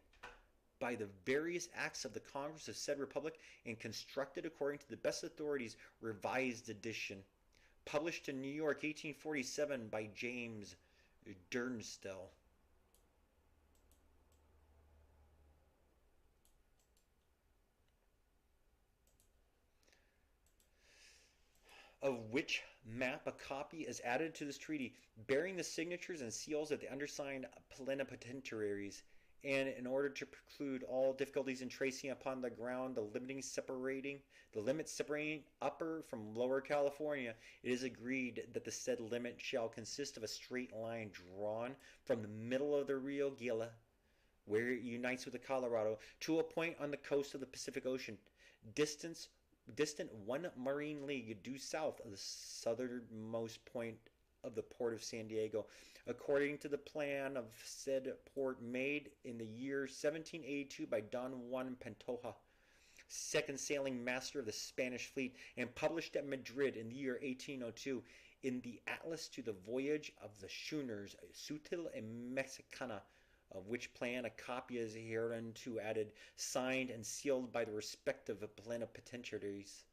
by the various acts of the Congress of said Republic and constructed according to the best authorities, revised edition, published in New York, 1847 by James Durnstell. Of which map a copy is added to this treaty, bearing the signatures and seals of the undersigned plenipotentiaries and in order to preclude all difficulties in tracing upon the ground the limit separating upper from lower California, it is agreed that the said limit shall consist of a straight line drawn from the middle of the Rio Gila, where it unites with the Colorado, to a point on the coast of the Pacific Ocean, distance distant 1 marine league due south of the southernmost point of the port of San Diego, according to the plan of said port made in the year 1782 by Don Juan Pantoja, second sailing master of the Spanish fleet, and published at Madrid in the year 1802 in the Atlas to the Voyage of the Schooners Sutil and Mexicana, of which plan a copy is hereunto added, signed and sealed by the respective plenipotentiaries.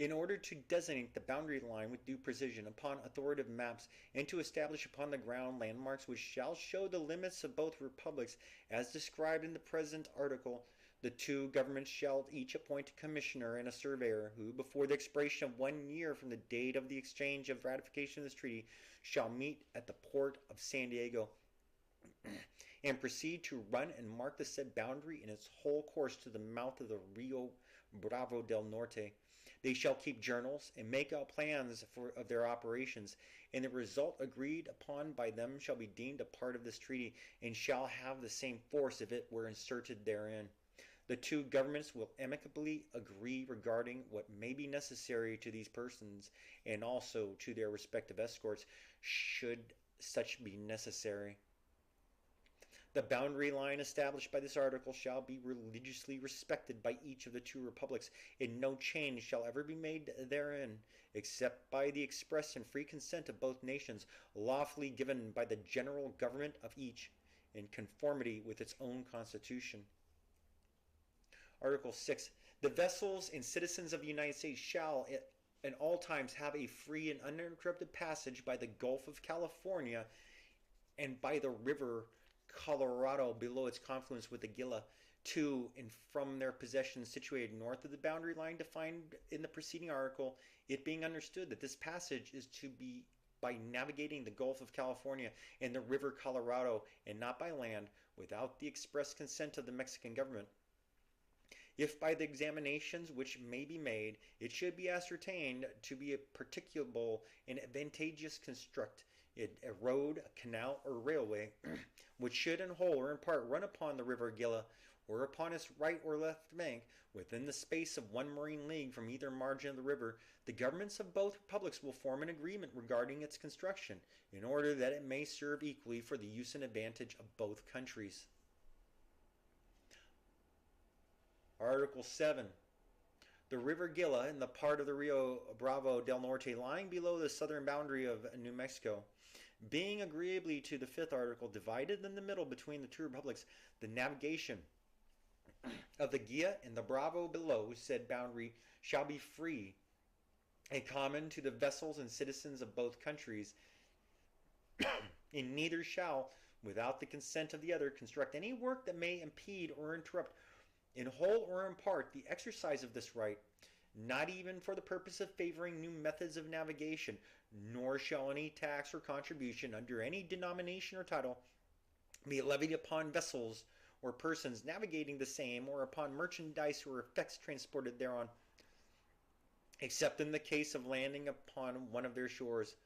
In order to designate the boundary line with due precision upon authoritative maps, and to establish upon the ground landmarks which shall show the limits of both republics, as described in the present article, the two governments shall each appoint a commissioner and a surveyor, who, before the expiration of 1 year from the date of the exchange of ratification of this treaty, shall meet at the port of San Diego, and proceed to run and mark the said boundary in its whole course to the mouth of the Rio Bravo del Norte. They shall keep journals and make out plans of their operations, and the result agreed upon by them shall be deemed a part of this treaty, and shall have the same force if it were inserted therein. The two governments will amicably agree regarding what may be necessary to these persons, and also to their respective escorts, should such be necessary. The boundary line established by this article shall be religiously respected by each of the two republics, and no change shall ever be made therein, except by the express and free consent of both nations, lawfully given by the general government of each, in conformity with its own constitution. Article 6. The vessels and citizens of the United States shall at all times have a free and uninterrupted passage by the Gulf of California and by the river Colorado below its confluence with the Gila, to and from their possessions situated north of the boundary line defined in the preceding article, it being understood that this passage is to be by navigating the Gulf of California and the river Colorado, and not by land, without the express consent of the Mexican government. If by the examinations which may be made, it should be ascertained to be a practicable and advantageous construct, a road, a canal, or railway, which should in whole or in part run upon the river Gila, or upon its right or left bank, within the space of 1 marine league from either margin of the river, the governments of both republics will form an agreement regarding its construction, in order that it may serve equally for the use and advantage of both countries. Article 7. The river Gila, in the part of the Rio Bravo del Norte lying below the southern boundary of New Mexico, being agreeably to the fifth article divided in the middle between the two republics, the navigation of the Gila and the Bravo below said boundary shall be free and common to the vessels and citizens of both countries, and neither shall, without the consent of the other, construct any work that may impede or interrupt, in whole or in part, the exercise of this right, not even for the purpose of favoring new methods of navigation, nor shall any tax or contribution under any denomination or title be levied upon vessels or persons navigating the same, or upon merchandise or effects transported thereon, except in the case of landing upon one of their shores,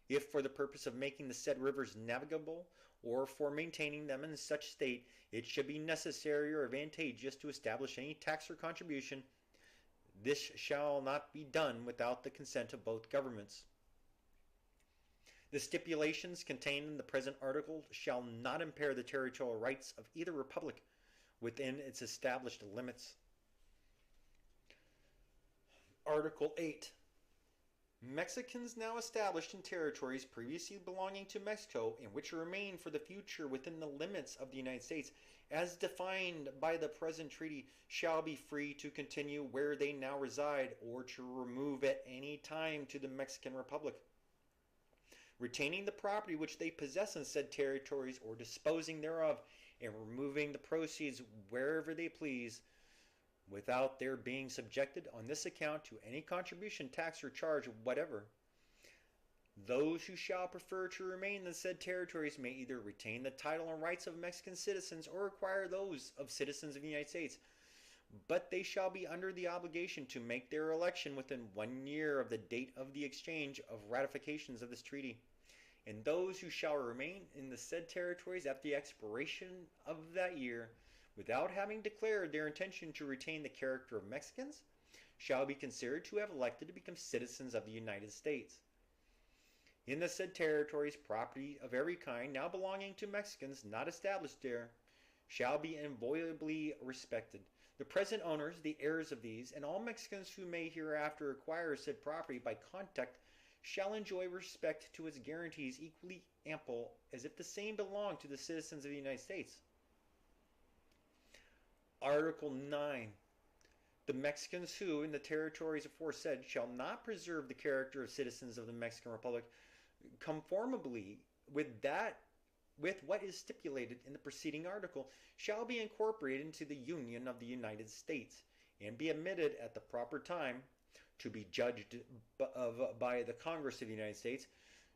if for the purpose of making the said rivers navigable, or for maintaining them in such state, it should be necessary or advantageous to establish any tax or contribution. This shall not be done without the consent of both governments. The stipulations contained in the present article shall not impair the territorial rights of either republic within its established limits. Article 8. Mexicans now established in territories previously belonging to Mexico and which remain for the future within the limits of the United States, as defined by the present treaty, shall be free to continue where they now reside or to remove at any time to the Mexican Republic, retaining the property which they possess in said territories or disposing thereof, and removing the proceeds wherever they please, without their being subjected on this account to any contribution, tax, or charge whatever. Those who shall prefer to remain in the said territories may either retain the title and rights of Mexican citizens or acquire those of citizens of the United States, but they shall be under the obligation to make their election within 1 year of the date of the exchange of ratifications of this treaty. And those who shall remain in the said territories after the expiration of that year, without having declared their intention to retain the character of Mexicans, shall be considered to have elected to become citizens of the United States. In the said territories, property of every kind now belonging to Mexicans not established there shall be inviolably respected. The present owners, the heirs of these, and all Mexicans who may hereafter acquire said property by contact shall enjoy respect to its guarantees equally ample as if the same belonged to the citizens of the United States. Article 9. The Mexicans who, in the territories aforesaid, shall not preserve the character of citizens of the Mexican Republic conformably with what is stipulated in the preceding article, shall be incorporated into the Union of the United States, and be admitted at the proper time to be judged by the Congress of the United States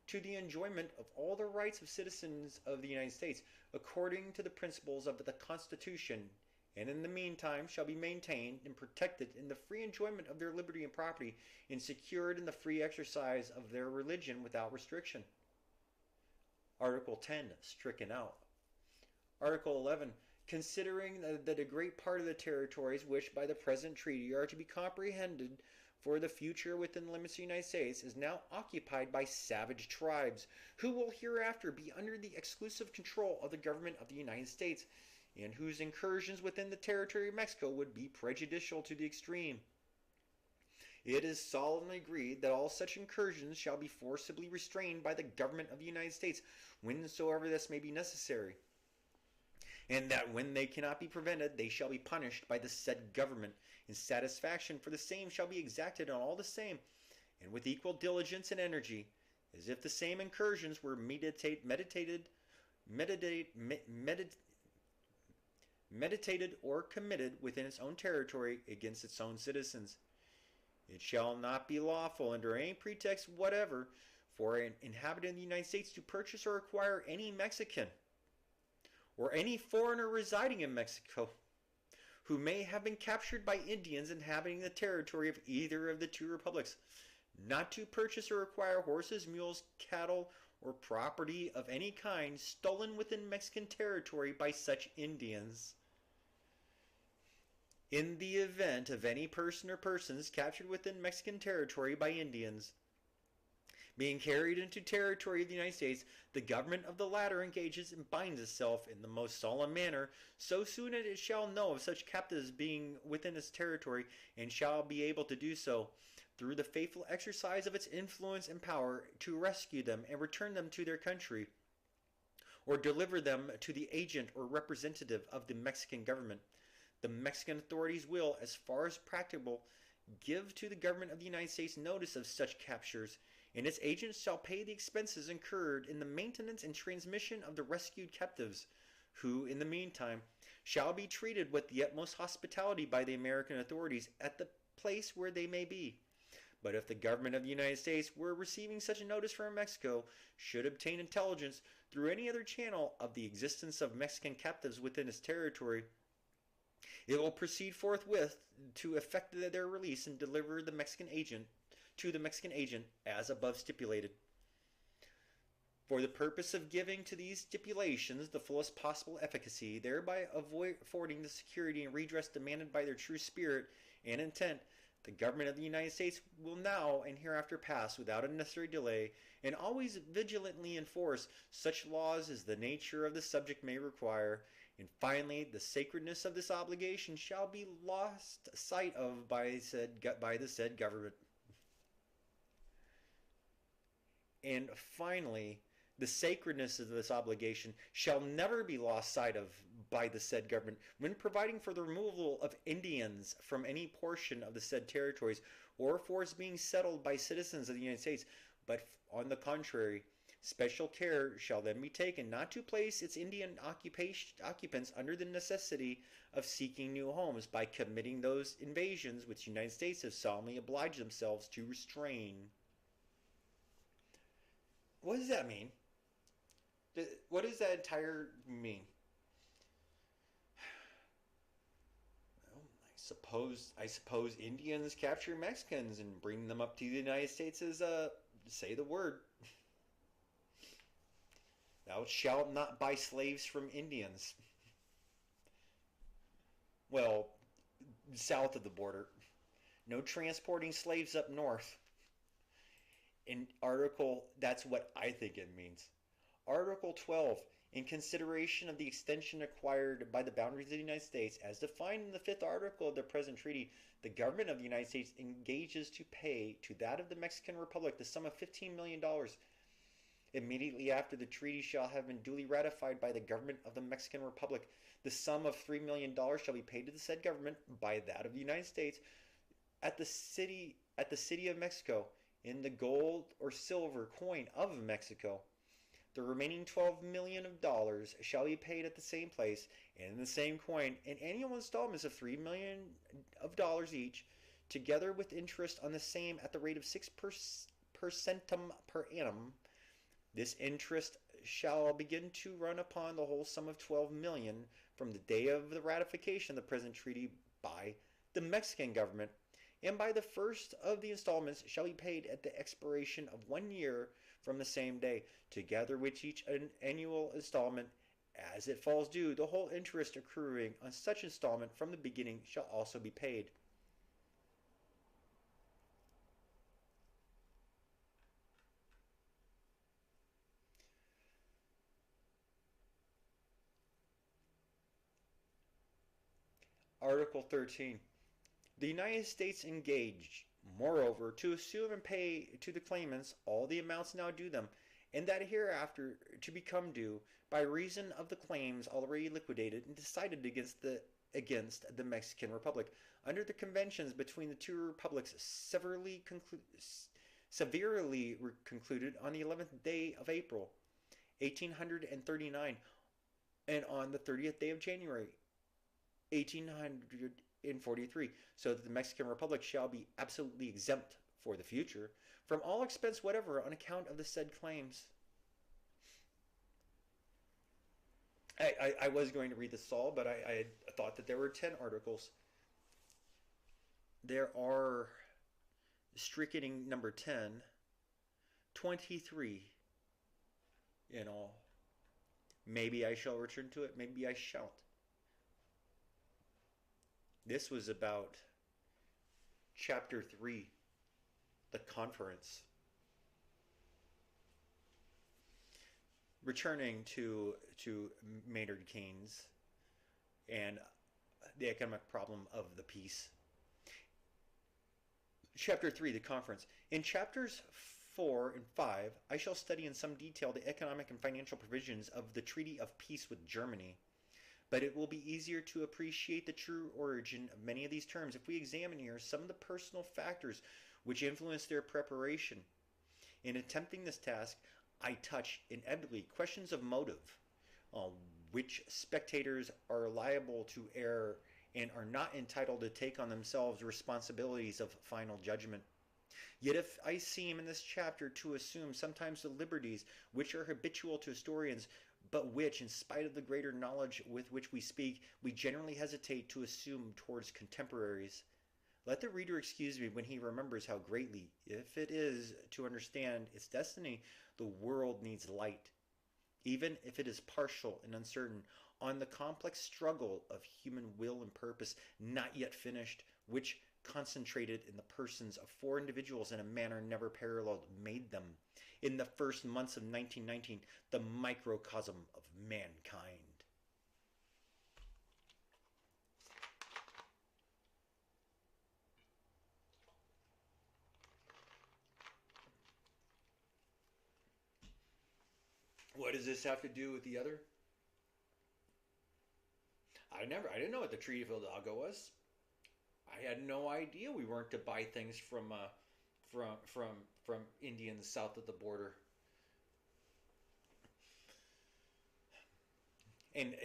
to the enjoyment of all the rights of citizens of the United States, according to the principles of the Constitution, and in the meantime shall be maintained and protected in the free enjoyment of their liberty and property, and secured in the free exercise of their religion without restriction. Article 10, stricken out. Article 11, considering that a great part of the territories which by the present treaty are to be comprehended for the future within the limits of the United States is now occupied by savage tribes, who will hereafter be under the exclusive control of the government of the United States, and whose incursions within the territory of Mexico would be prejudicial to the extreme. It is solemnly agreed that all such incursions shall be forcibly restrained by the government of the United States, whensoever this may be necessary, and that when they cannot be prevented, they shall be punished by the said government, and satisfaction for the same shall be exacted on all the same, and with equal diligence and energy, as if the same incursions were meditated or committed within its own territory against its own citizens. It shall not be lawful under any pretext whatever for an inhabitant of the United States to purchase or acquire any Mexican or any foreigner residing in Mexico who may have been captured by Indians inhabiting the territory of either of the two republics, not to purchase or acquire horses, mules, cattle, or property of any kind stolen within Mexican territory by such Indians. In the event of any person or persons captured within Mexican territory by Indians being carried into territory of the United States, the government of the latter engages and binds itself in the most solemn manner, so soon as it shall know of such captives being within its territory, and shall be able to do so, through the faithful exercise of its influence and power, to rescue them and return them to their country, or deliver them to the agent or representative of the Mexican government. The Mexican authorities will, as far as practicable, give to the government of the United States notice of such captures, and its agents shall pay the expenses incurred in the maintenance and transmission of the rescued captives, who, in the meantime, shall be treated with the utmost hospitality by the American authorities at the place where they may be. But if the government of the United States, were receiving such a notice from Mexico, should obtain intelligence through any other channel of the existence of Mexican captives within its territory, it will proceed forthwith to effect their release and deliver the Mexican agent to the Mexican agent as above stipulated. For the purpose of giving to these stipulations the fullest possible efficacy, thereby affording the security and redress demanded by their true spirit and intent, the government of the United States will now and hereafter pass without unnecessary delay, and always vigilantly enforce such laws as the nature of the subject may require, and finally the sacredness of this obligation shall be lost sight of by the said government. And finally, the sacredness of this obligation shall never be lost sight of by the said government when providing for the removal of Indians from any portion of the said territories or for its being settled by citizens of the United States, but on the contrary, special care shall then be taken not to place its Indian occupants under the necessity of seeking new homes by committing those invasions which the United States have solemnly obliged themselves to restrain. What does that mean? What does that entire mean? Well, I suppose Indians capture Mexicans and bring them up to the United States as say the word. Thou shalt not buy slaves from Indians. Well, south of the border. No transporting slaves up north. In article, that's what I think it means. Article 12, in consideration of the extension acquired by the boundaries of the United States, as defined in the 5th article of the present treaty, the government of the United States engages to pay to that of the Mexican Republic the sum of $15 million. Immediately after the treaty shall have been duly ratified by the government of the Mexican Republic, the sum of $3 million shall be paid to the said government by that of the United States at the city of Mexico in the gold or silver coin of Mexico. The remaining $12 million shall be paid at the same place and in the same coin in annual installments of $3 million each, together with interest on the same at the rate of 6% per annum. This interest shall begin to run upon the whole sum of $12 million from the day of the ratification of the present treaty by the Mexican government, and by the first of the installments shall be paid at the expiration of 1 year from the same day, together with each annual installment as it falls due. The whole interest accruing on such installment from the beginning shall also be paid. Article 13. The United States engage, moreover, to assume and pay to the claimants all the amounts now due them, and that hereafter to become due, by reason of the claims already liquidated and decided against the Mexican Republic, under the conventions between the two republics severely concluded on the 11th day of April, 1839, and on the 30th day of January, 1843, so that the Mexican Republic shall be absolutely exempt for the future from all expense whatever on account of the said claims. I was going to read this all, but I thought that there were 10 articles. There are, striking number 10, 23 in all. Maybe I shall return to it, maybe I shan't. This was about Chapter 3, the conference. Returning to Maynard Keynes and the economic problem of the peace. Chapter 3, the conference. In chapters 4 and 5, I shall study in some detail the economic and financial provisions of the Treaty of Peace with Germany. But it will be easier to appreciate the true origin of many of these terms if we examine here some of the personal factors which influence their preparation. In attempting this task, I touch inevitably questions of motive, which spectators are liable to err and are not entitled to take on themselves responsibilities of final judgment. Yet if I seem in this chapter to assume sometimes the liberties which are habitual to historians, but which, in spite of the greater knowledge with which we speak, we generally hesitate to assume towards contemporaries, let the reader excuse me when he remembers how greatly, if it is to understand its destiny, the world needs light, even if it is partial and uncertain, on the complex struggle of human will and purpose not yet finished, which, concentrated in the persons of 4 individuals in a manner never paralleled, made them, in the first months of 1919, the microcosm of mankind. what does this have to do with the other? I didn't know what the Treaty of Hidalgo was. I had no idea we weren't to buy things from from Indians south of the border. And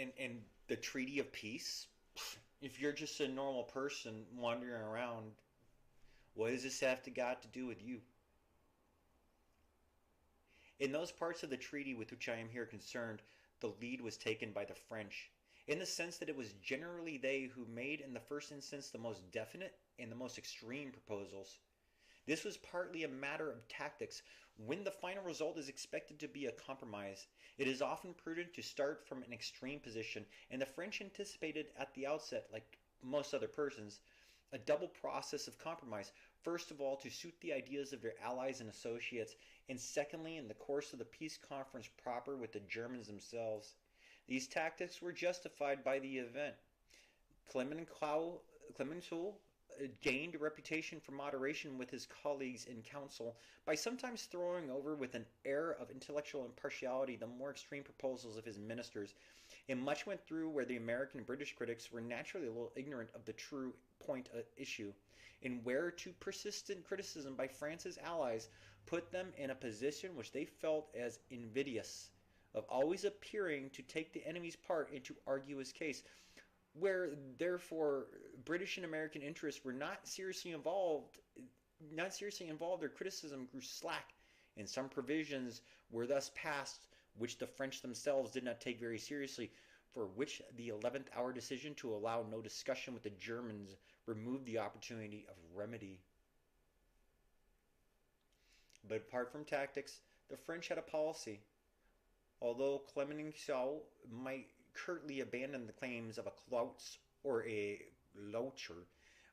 the Treaty of Peace. If you're just a normal person wandering around, what does this have to got to do with you? In those parts of the treaty with which I am here concerned, the lead was taken by the French, in the sense that it was generally they who made in the first instance the most definite and the most extreme proposals. This was partly a matter of tactics. When the final result is expected to be a compromise, it is often prudent to start from an extreme position, and the French anticipated at the outset, like most other persons, a double process of compromise. First of all, to suit the ideas of their allies and associates, and secondly, in the course of the peace conference proper with the Germans themselves. These tactics were justified by the event. Clemenceau gained a reputation for moderation with his colleagues in council by sometimes throwing over with an air of intellectual impartiality the more extreme proposals of his ministers, and much went through where the American and British critics were naturally a little ignorant of the true point at issue, and where too persistent criticism by France's allies put them in a position which they felt as invidious, of always appearing to take the enemy's part and to argue his case, where therefore British and American interests were not seriously involved, their criticism grew slack, and some provisions were thus passed which the French themselves did not take very seriously, for which the 11th hour decision to allow no discussion with the Germans removed the opportunity of remedy. But apart from tactics, the French had a policy. Although Clemenceau might curtly abandon the claims of a Cloutz or a Loucher,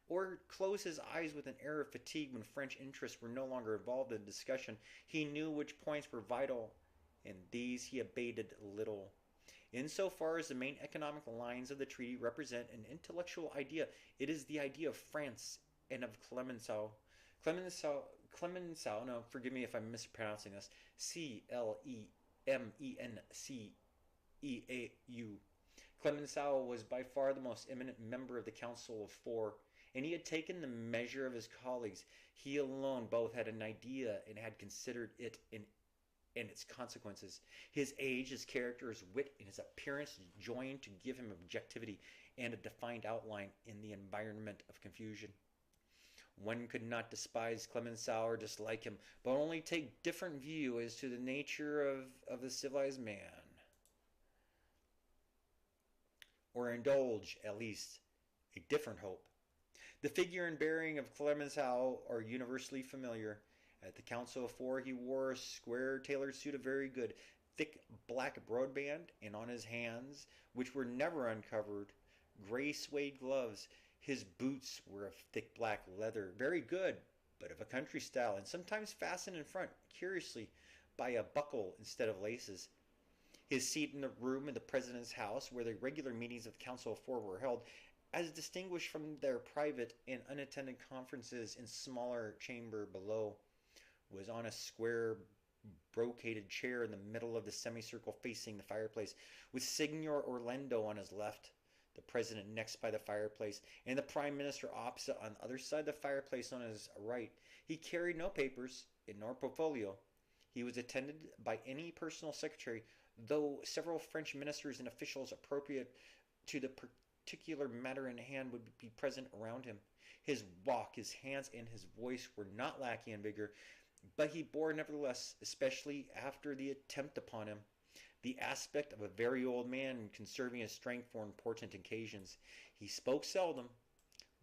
or close his eyes with an air of fatigue when French interests were no longer involved in the discussion, he knew which points were vital, and these he abated little. Insofar as the main economic lines of the treaty represent an intellectual idea, it is the idea of France and of Clemenceau. Clemenceau, no, forgive me if I'm mispronouncing this, Clemenceau. Clemenceau was by far the most eminent member of the Council of Four, and he had taken the measure of his colleagues. He alone both had an idea and had considered it and its consequences. His age, his character, his wit, and his appearance joined to give him objectivity and a defined outline in the environment of confusion. One could not despise Clemenceau or dislike him, but only take different view as to the nature of the civilized man, or indulge, at least, a different hope. The figure and bearing of Clemenceau are universally familiar. At the Council of Four he wore a square-tailored suit of very good, thick black broadband, and on his hands, which were never uncovered, gray suede gloves. His boots were of thick black leather, very good, but of a country style, and sometimes fastened in front, curiously, by a buckle instead of laces. His seat in the room in the President's house, where the regular meetings of the Council of Four were held, as distinguished from their private and unattended conferences in smaller chamber below, was on a square brocaded chair in the middle of the semicircle facing the fireplace, with Signor Orlando on his left, the President next by the fireplace, and the Prime Minister opposite on the other side of the fireplace on his right. He carried no papers nor portfolio. He was attended by any personal secretary, though several French ministers and officials appropriate to the particular matter in hand would be present around him. His walk, his hands, and his voice were not lacking in vigor, but he bore nevertheless, especially after the attempt upon him, the aspect of a very old man conserving his strength for important occasions. He spoke seldom,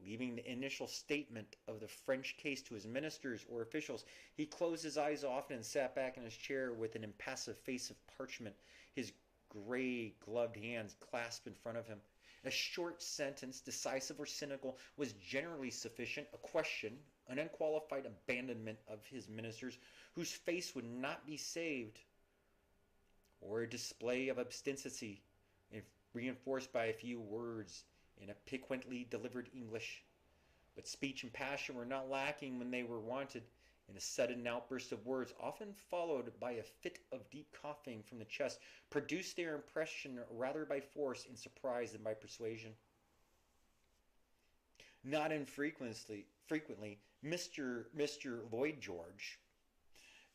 leaving the initial statement of the French case to his ministers or officials. He closed his eyes often and sat back in his chair with an impassive face of parchment, his gray gloved hands clasped in front of him. A short sentence, decisive or cynical, was generally sufficient. A question, an unqualified abandonment of his ministers, whose face would not be saved, or a display of obstinacy, reinforced by a few words in a piquantly delivered English. But speech and passion were not lacking when they were wanted, and a sudden outburst of words, often followed by a fit of deep coughing from the chest, produced their impression rather by force and surprise than by persuasion. Not infrequently, Mr. Lloyd George,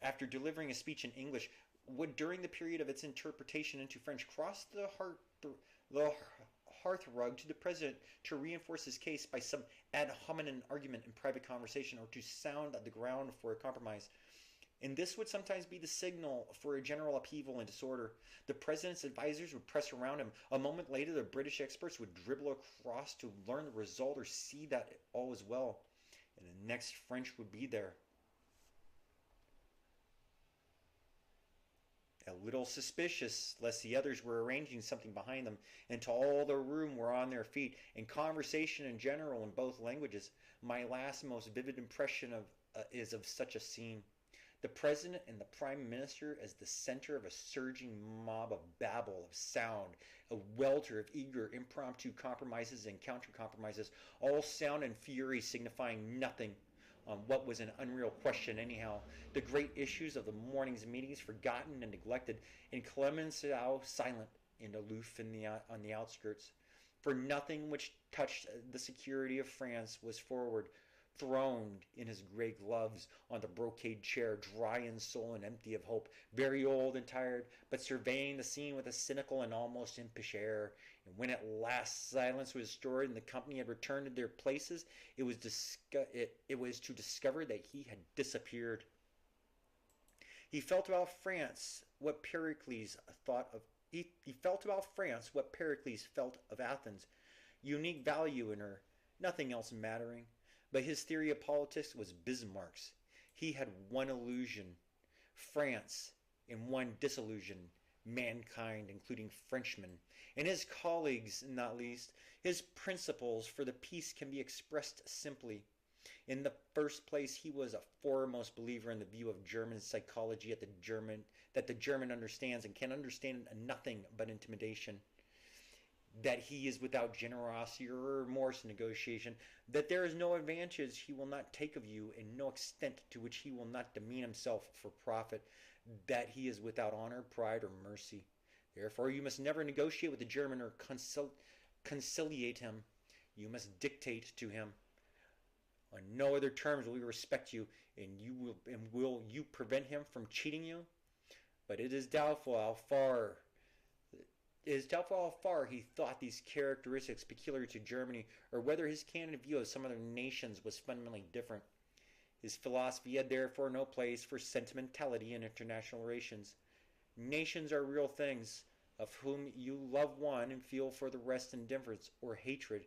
after delivering a speech in English, would, during the period of its interpretation into French, cross the hearthrug to the president to reinforce his case by some ad hominem argument in private conversation, or to sound the ground for a compromise. And this would sometimes be the signal for a general upheaval and disorder. The president's advisors would press around him. A moment later, the British experts would dribble across to learn the result or see that all was well. And the next French would be there. A little suspicious lest the others were arranging something behind them, until all the room were on their feet, and conversation in general in both languages. My last most vivid impression is of such a scene. The president and the prime minister as the center of a surging mob of babble, of sound, a welter of eager impromptu compromises and counter-compromises, all sound and fury signifying nothing on what was an unreal question anyhow. The great issues of the morning's meetings forgotten and neglected, and Clemenceau silent and aloof on the outskirts. For nothing which touched the security of France was forward, throned in his grey gloves on the brocade chair, dry in soul and empty of hope, very old and tired, but surveying the scene with a cynical and almost impish air. And when at last silence was restored and the company had returned to their places, it was to discover that he had disappeared. He felt about France what Pericles thought of. He felt about France what Pericles felt of Athens. Unique value in her, nothing else mattering. But his theory of politics was Bismarck's. He had one illusion, France, and one disillusion, mankind, including Frenchmen, and his colleagues, not least. His principles for the peace can be expressed simply. In the first place, he was a foremost believer in the view of German psychology that the German understands and can understand nothing but intimidation. That he is without generosity or remorse in negotiation, that there is no advantage he will not take of you, and no extent to which he will not demean himself for profit, that he is without honor, pride, or mercy. Therefore, you must never negotiate with the German or conciliate him. You must dictate to him. On no other terms will he respect you, and will you prevent him from cheating you? But it is doubtful how far he thought these characteristics peculiar to Germany, or whether his candid view of some other nations was fundamentally different. His philosophy had therefore no place for sentimentality in international relations. Nations are real things, of whom you love one and feel for the rest indifference or hatred.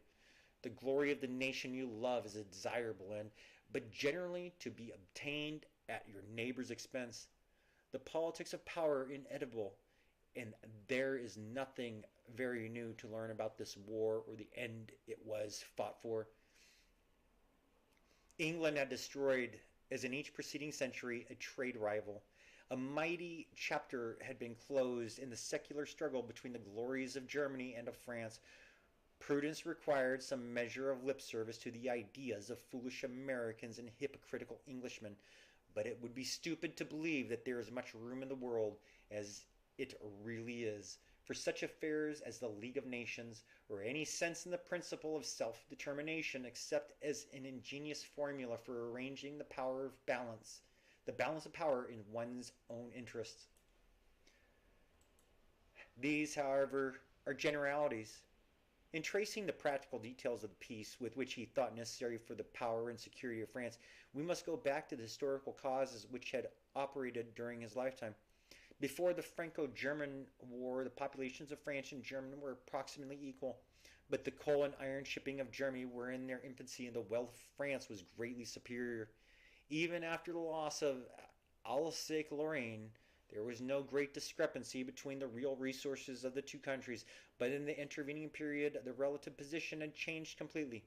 The glory of the nation you love is a desirable end, but generally to be obtained at your neighbor's expense. The politics of power inevitable, and there is nothing very new to learn about this war or the end it was fought for. England had destroyed, as in each preceding century, a trade rival. A mighty chapter had been closed in the secular struggle between the glories of Germany and of France. Prudence required some measure of lip service to the ideas of foolish Americans and hypocritical Englishmen, but it would be stupid to believe that there is much room in the world, as it really is, for such affairs as the League of Nations, or any sense in the principle of self-determination, except as an ingenious formula for arranging the balance of power in one's own interests. These, however, are generalities. In tracing the practical details of the peace with which he thought necessary for the power and security of France, we must go back to the historical causes which had operated during his lifetime. Before the Franco-German War, the populations of France and Germany were approximately equal, but the coal and iron shipping of Germany were in their infancy, and the wealth of France was greatly superior. Even after the loss of Alsace-Lorraine, there was no great discrepancy between the real resources of the two countries, but in the intervening period, the relative position had changed completely.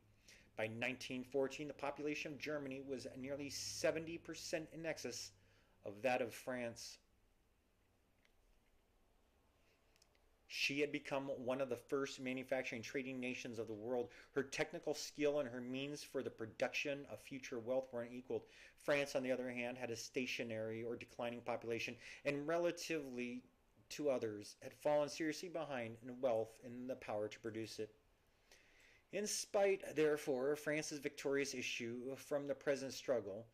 By 1914, the population of Germany was nearly 70% in excess of that of France. She had become one of the first manufacturing trading nations of the world. Her technical skill and her means for the production of future wealth were unequaled. France, on the other hand, had a stationary or declining population and relatively to others had fallen seriously behind in wealth and the power to produce it. In spite, therefore, of France's victorious issue from the present struggle,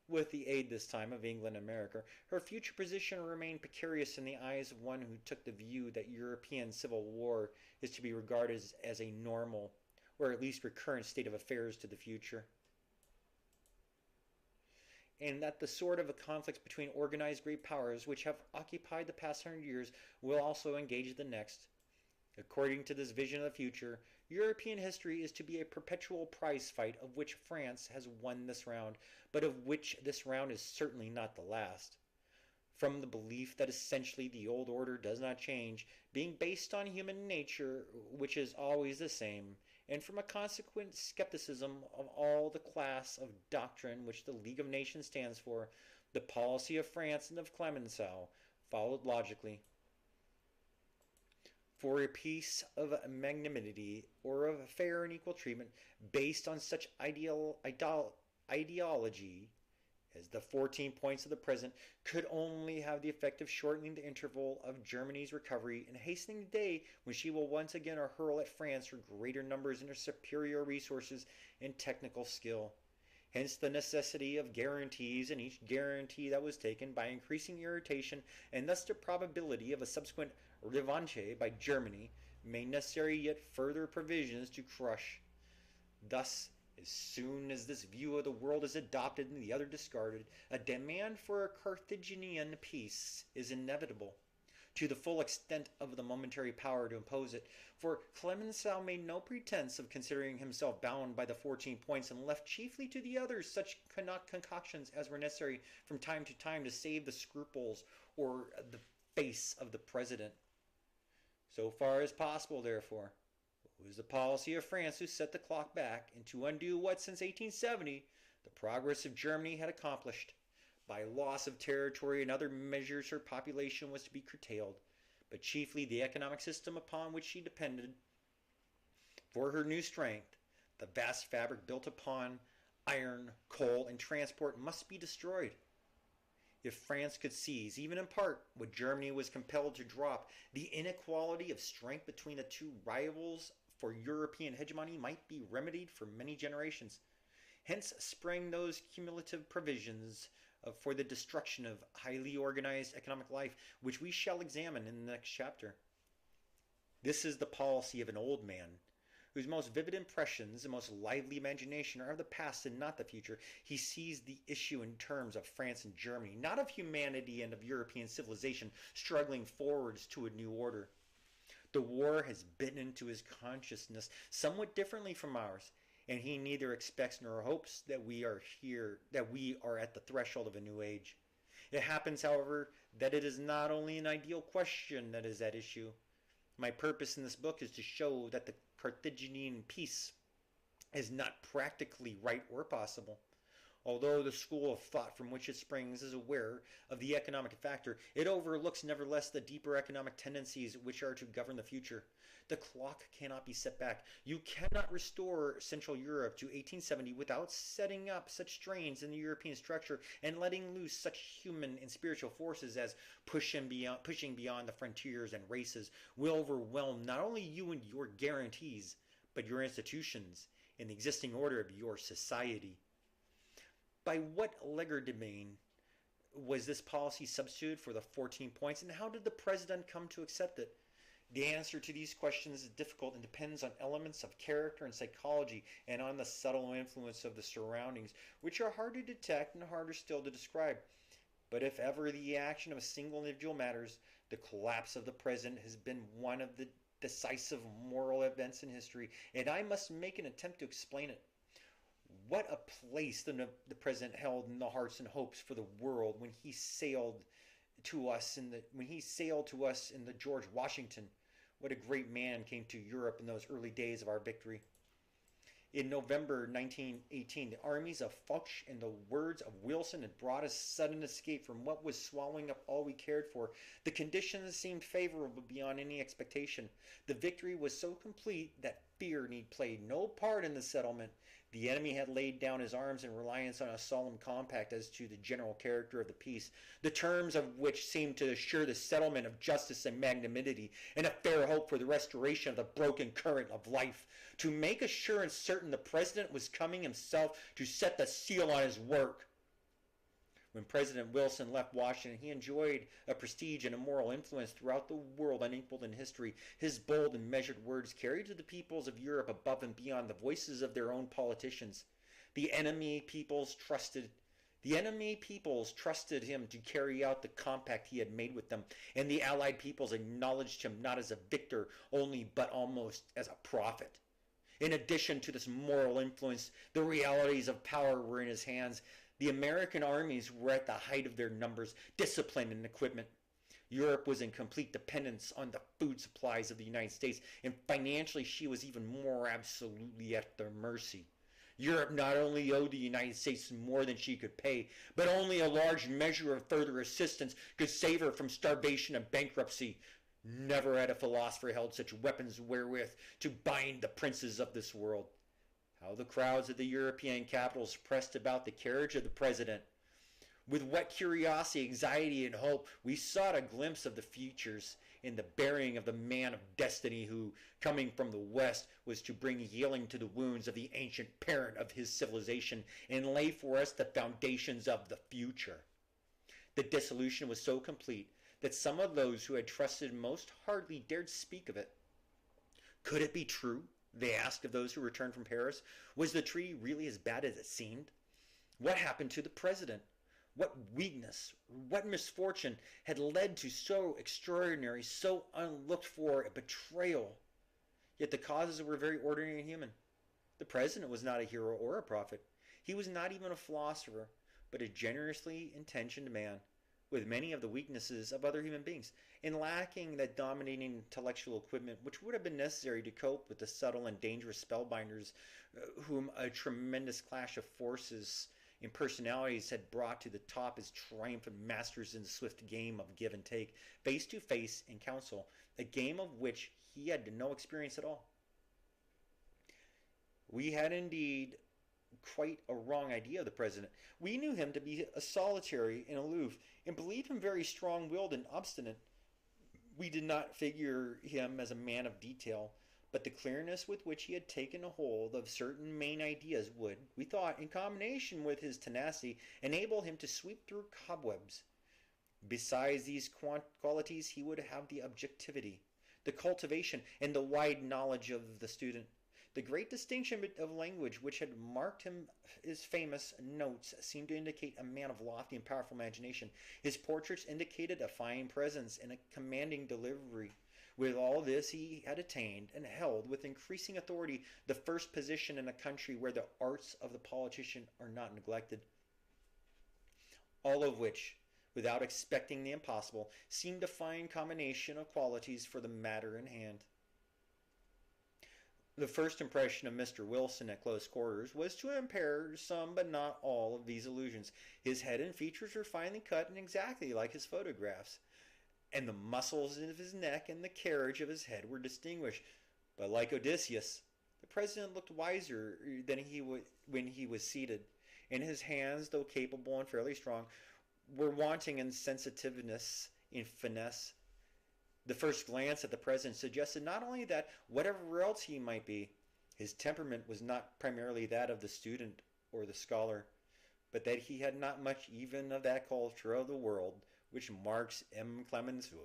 with the aid this time of England and America, her future position remained precarious in the eyes of one who took the view that European civil war is to be regarded as a normal, or at least recurrent state of affairs to the future, and that the sort of conflicts between organized great powers which have occupied the past 100 years will also engage the next. According to this vision of the future, European history is to be a perpetual prize fight of which France has won this round, but of which this round is certainly not the last. From the belief that essentially the old order does not change, being based on human nature, which is always the same, and from a consequent skepticism of all the class of doctrine which the League of Nations stands for, the policy of France and of Clemenceau followed logically. For a peace of magnanimity or of fair and equal treatment based on such ideology as the 14 points of the present could only have the effect of shortening the interval of Germany's recovery and hastening the day when she will once again hurl at France her greater numbers and her superior resources and technical skill. Hence the necessity of guarantees, and each guarantee that was taken by increasing irritation, and thus the probability of a subsequent revanche by Germany, made necessary yet further provisions to crush. Thus, as soon as this view of the world is adopted and the other discarded, a demand for a Carthaginian peace is inevitable, to the full extent of the momentary power to impose it, for Clemenceau made no pretense of considering himself bound by the 14 points and left chiefly to the others such concoctions as were necessary from time to time to save the scruples or the face of the president. So far as possible, therefore, it was the policy of France to set the clock back and to undo what since 1870 the progress of Germany had accomplished. By loss of territory and other measures her population was to be curtailed, but chiefly the economic system upon which she depended for her new strength, the vast fabric built upon iron, coal, and transport, must be destroyed. If France could seize, even in part, what Germany was compelled to drop, the inequality of strength between the two rivals for European hegemony might be remedied for many generations. Hence sprang those cumulative provisions for the destruction of highly organized economic life, which we shall examine in the next chapter. This is the policy of an old man, whose most vivid impressions and most lively imagination are of the past and not the future. He sees the issue in terms of France and Germany, not of humanity and of European civilization struggling forwards to a new order. The war has bitten into his consciousness somewhat differently from ours, and he neither expects nor hopes that we are at the threshold of a new age. It happens, however, that it is not only an ideal question that is at issue. My purpose in this book is to show that the Carthaginian peace is not practically right or possible. Although the school of thought from which it springs is aware of the economic factor, it overlooks nevertheless the deeper economic tendencies which are to govern the future. The clock cannot be set back. You cannot restore Central Europe to 1870 without setting up such strains in the European structure and letting loose such human and spiritual forces as pushing beyond the frontiers and races will overwhelm not only you and your guarantees, but your institutions and the existing order of your society. By what legerdemain was this policy substituted for the 14 points, and how did the president come to accept it? The answer to these questions is difficult and depends on elements of character and psychology and on the subtle influence of the surroundings, which are hard to detect and harder still to describe. But if ever the action of a single individual matters, the collapse of the president has been one of the decisive moral events in history, and I must make an attempt to explain it. What a place the president held in the hearts and hopes for the world when he sailed to us in the George Washington. What a great man came to Europe in those early days of our victory. In November 1918, the armies of Foch, in the words of Wilson, had brought us sudden escape from what was swallowing up all we cared for. The conditions seemed favorable beyond any expectation. The victory was so complete that fear need play no part in the settlement. The enemy had laid down his arms in reliance on a solemn compact as to the general character of the peace, the terms of which seemed to assure the settlement of justice and magnanimity, and a fair hope for the restoration of the broken current of life. To make assurance certain, the President was coming himself to set the seal on his work. When President Wilson left Washington, he enjoyed a prestige and a moral influence throughout the world unequaled in history. His bold and measured words carried to the peoples of Europe above and beyond the voices of their own politicians. The enemy peoples trusted him to carry out the compact he had made with them, and the Allied peoples acknowledged him not as a victor only, but almost as a prophet. In addition to this moral influence, the realities of power were in his hands. The American armies were at the height of their numbers, discipline, and equipment. Europe was in complete dependence on the food supplies of the United States, and financially she was even more absolutely at their mercy. Europe not only owed the United States more than she could pay, but only a large measure of further assistance could save her from starvation and bankruptcy. Never had a philosopher held such weapons wherewith to bind the princes of this world. How the crowds of the European capitals pressed about the carriage of the President. With what curiosity, anxiety, and hope we sought a glimpse of the features in the bearing of the man of destiny who, coming from the West, was to bring healing to the wounds of the ancient parent of his civilization and lay for us the foundations of the future. The dissolution was so complete that some of those who had trusted most hardly dared speak of it. Could it be true? They asked of those who returned from Paris. Was the treaty really as bad as it seemed? What happened to the President? What weakness, what misfortune had led to so extraordinary, so unlooked for a betrayal? Yet the causes were very ordinary and human. The President was not a hero or a prophet. He was not even a philosopher, but a generously intentioned man, with many of the weaknesses of other human beings, and lacking that dominating intellectual equipment which would have been necessary to cope with the subtle and dangerous spellbinders whom a tremendous clash of forces and personalities had brought to the top as triumphant masters in the swift game of give and take, face to face in council, a game of which he had no experience at all. We had indeed quite a wrong idea of the President. We knew him to be a solitary and aloof, and believed him very strong-willed and obstinate. We did not figure him as a man of detail, but the clearness with which he had taken a hold of certain main ideas would, we thought, in combination with his tenacity, enable him to sweep through cobwebs. Besides these qualities, he would have the objectivity, the cultivation, and the wide knowledge of the student. The great distinction of language which had marked him his famous notes seemed to indicate a man of lofty and powerful imagination. His portraits indicated a fine presence and a commanding delivery. With all this he had attained and held with increasing authority the first position in a country where the arts of the politician are not neglected. All of which, without expecting the impossible, seemed a fine combination of qualities for the matter in hand. The first impression of Mr. Wilson at close quarters was to impair some but not all of these illusions. His head and features were finely cut and exactly like his photographs, and the muscles of his neck and the carriage of his head were distinguished. But like Odysseus, the President looked wiser than when he was seated, and his hands, though capable and fairly strong, were wanting in sensitiveness, in finesse. The first glance at the President suggested not only that, whatever else he might be, his temperament was not primarily that of the student or the scholar, but that he had not much even of that culture of the world which marks M. Clemenceau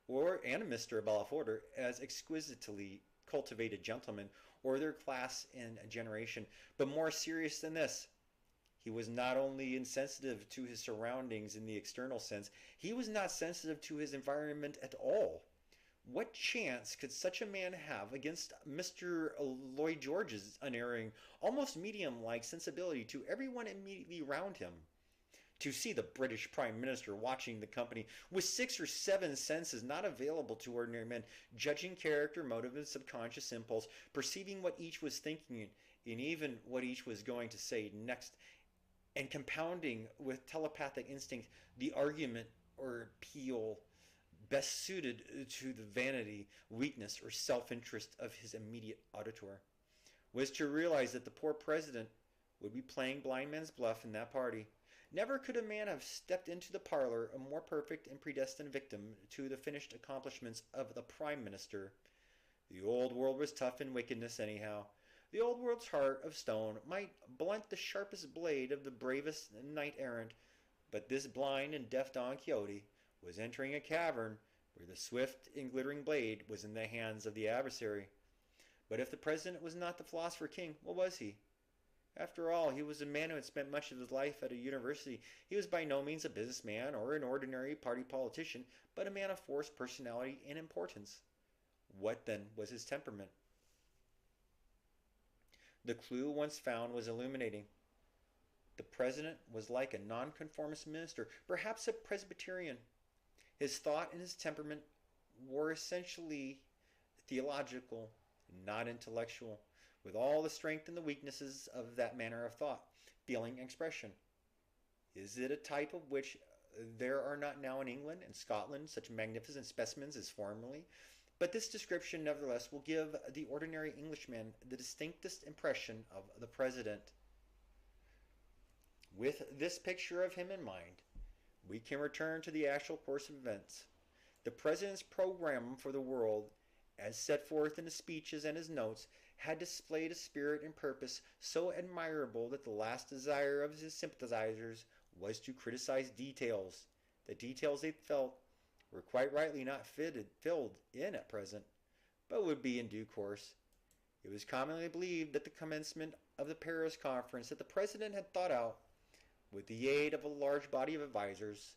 and Mr. Balaforde as exquisitely cultivated gentlemen, or their class in a generation. But more serious than this, he was not only insensitive to his surroundings in the external sense, he was not sensitive to his environment at all. What chance could such a man have against Mr. Lloyd George's unerring, almost medium-like sensibility to everyone immediately round him? To see the British Prime Minister watching the company with 6 or 7 senses not available to ordinary men, judging character, motive, and subconscious impulse, perceiving what each was thinking and even what each was going to say next, and compounding with telepathic instinct the argument or appeal best suited to the vanity, weakness, or self-interest of his immediate auditor, was to realize that the poor president would be playing blind man's bluff in that party. Never could a man have stepped into the parlor a more perfect and predestined victim to the finished accomplishments of the prime minister. The old world was tough in wickedness anyhow. The old world's heart of stone might blunt the sharpest blade of the bravest knight-errant, but this blind and deaf Don Quixote was entering a cavern where the swift and glittering blade was in the hands of the adversary. But if the president was not the philosopher king, what was he? After all, he was a man who had spent much of his life at a university. He was by no means a businessman or an ordinary party politician, but a man of force, personality, and importance. What, then, was his temperament? The clue once found was illuminating. The president was like a nonconformist minister, perhaps a Presbyterian. His thought and his temperament were essentially theological, not intellectual, with all the strength and the weaknesses of that manner of thought, feeling, and expression. Is it a type of which there are not now in England and Scotland such magnificent specimens as formerly? But this description, nevertheless, will give the ordinary Englishman the distinctest impression of the president. With this picture of him in mind, we can return to the actual course of events. The president's program for the world, as set forth in his speeches and his notes, had displayed a spirit and purpose so admirable that the last desire of his sympathizers was to criticize details. The details, they felt, were quite rightly not filled in at present, but would be in due course. It was commonly believed at the commencement of the Paris conference that the president had thought out, with the aid of a large body of advisers,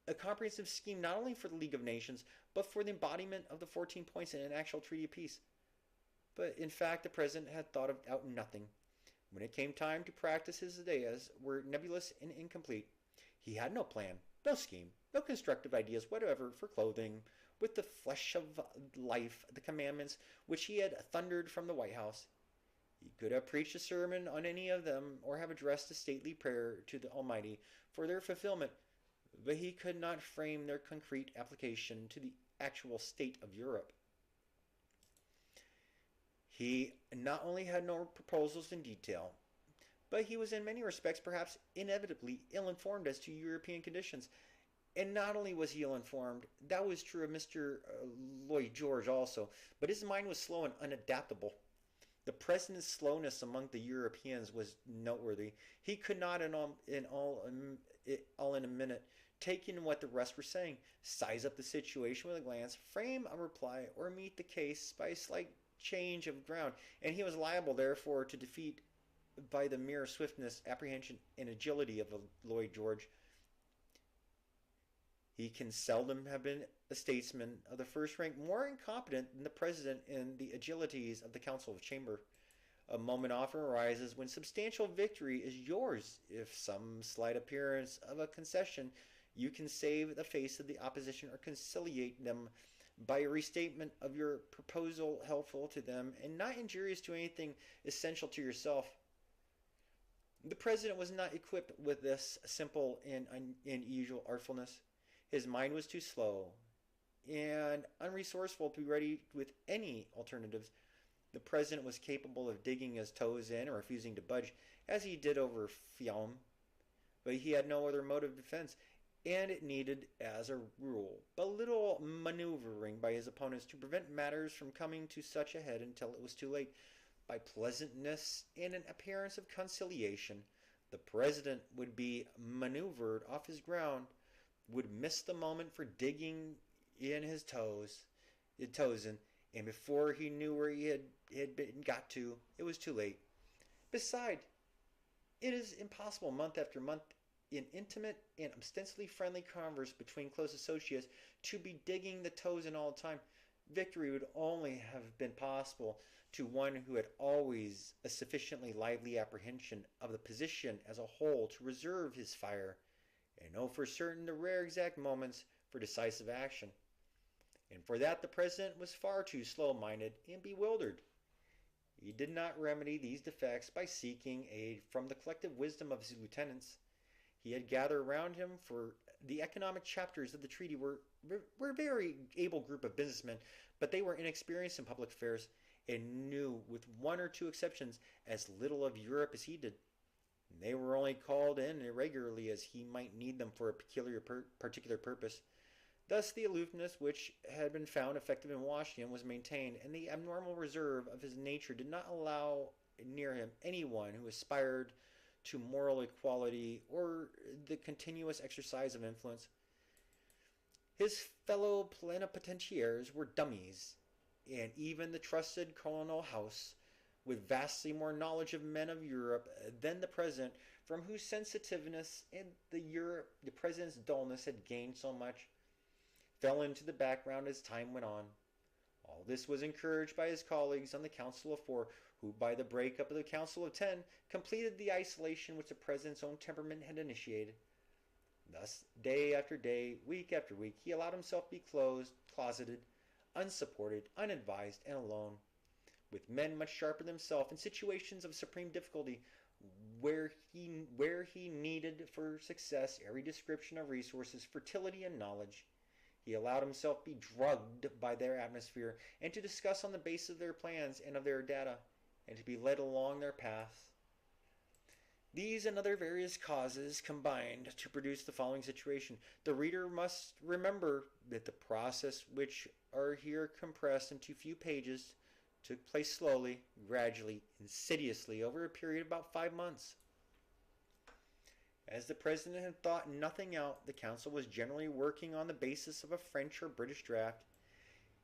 a comprehensive scheme not only for the League of Nations, but for the embodiment of the 14 points in an actual treaty of peace. But in fact, the president had thought out nothing. When it came time to practice, his ideas were nebulous and incomplete. He had no plan, no scheme, no constructive ideas whatever for clothing with the flesh of life the commandments which he had thundered from the White House. He could have preached a sermon on any of them or have addressed a stately prayer to the Almighty for their fulfillment, but he could not frame their concrete application to the actual state of Europe. He not only had no proposals in detail, but he was in many respects perhaps inevitably ill-informed as to European conditions. And not only was he ill-informed, that was true of Mr. Lloyd George also, but his mind was slow and unadaptable. The president's slowness among the Europeans was noteworthy. He could not all in a minute take in what the rest were saying, size up the situation with a glance, frame a reply, or meet the case by a slight change of ground, and he was liable, therefore, to defeat by the mere swiftness, apprehension, and agility of a Lloyd George. He can seldom have been a statesman of the first rank more incompetent than the president in the agilities of the Council of Chamber. A moment often arises when substantial victory is yours. If some slight appearance of a concession, you can save the face of the opposition or conciliate them by a restatement of your proposal helpful to them and not injurious to anything essential to yourself. The president was not equipped with this simple and unusual artfulness. His mind was too slow and unresourceful to be ready with any alternatives. The president was capable of digging his toes in or refusing to budge, as he did over Fiume, but he had no other mode of defense, and it needed, as a rule, but little maneuvering by his opponents to prevent matters from coming to such a head until it was too late. By pleasantness and an appearance of conciliation, the president would be maneuvered off his ground, would miss the moment for digging in his toes in, and before he knew where he had got to, it was too late. Besides, it is impossible month after month in intimate and ostensibly friendly converse between close associates to be digging the toes in all the time. Victory would only have been possible to one who had always a sufficiently lively apprehension of the position as a whole to reserve his fire and know for certain the rare exact moments for decisive action. And for that the President was far too slow-minded and bewildered. He did not remedy these defects by seeking aid from the collective wisdom of his lieutenants. He had gathered around him for the economic chapters of the treaty were a very able group of businessmen, but they were inexperienced in public affairs and knew, with one or two exceptions, as little of Europe as he did. They were only called in irregularly as he might need them for a particular purpose. Thus the aloofness which had been found effective in Washington was maintained, and the abnormal reserve of his nature did not allow near him anyone who aspired to moral equality or the continuous exercise of influence. His fellow plenipotentiaries were dummies, and even the trusted Colonel House, with vastly more knowledge of men of Europe than the President, from whose sensitiveness and the President's dullness had gained so much, fell into the background as time went on. All this was encouraged by his colleagues on the Council of Four, who by the break-up of the Council of Ten completed the isolation which the President's own temperament had initiated. Thus, day after day, week after week, he allowed himself to be closeted, unsupported, unadvised, and alone, with men much sharper than himself in situations of supreme difficulty, where he needed for success every description of resources, fertility, and knowledge. He allowed himself to be drugged by their atmosphere and to discuss on the basis of their plans and of their data, and to be led along their paths. These and other various causes combined to produce the following situation. The reader must remember that the process which are here compressed into few pages took place slowly, gradually, insidiously over a period of about 5 months. As the President had thought nothing out, the Council was generally working on the basis of a French or British draft.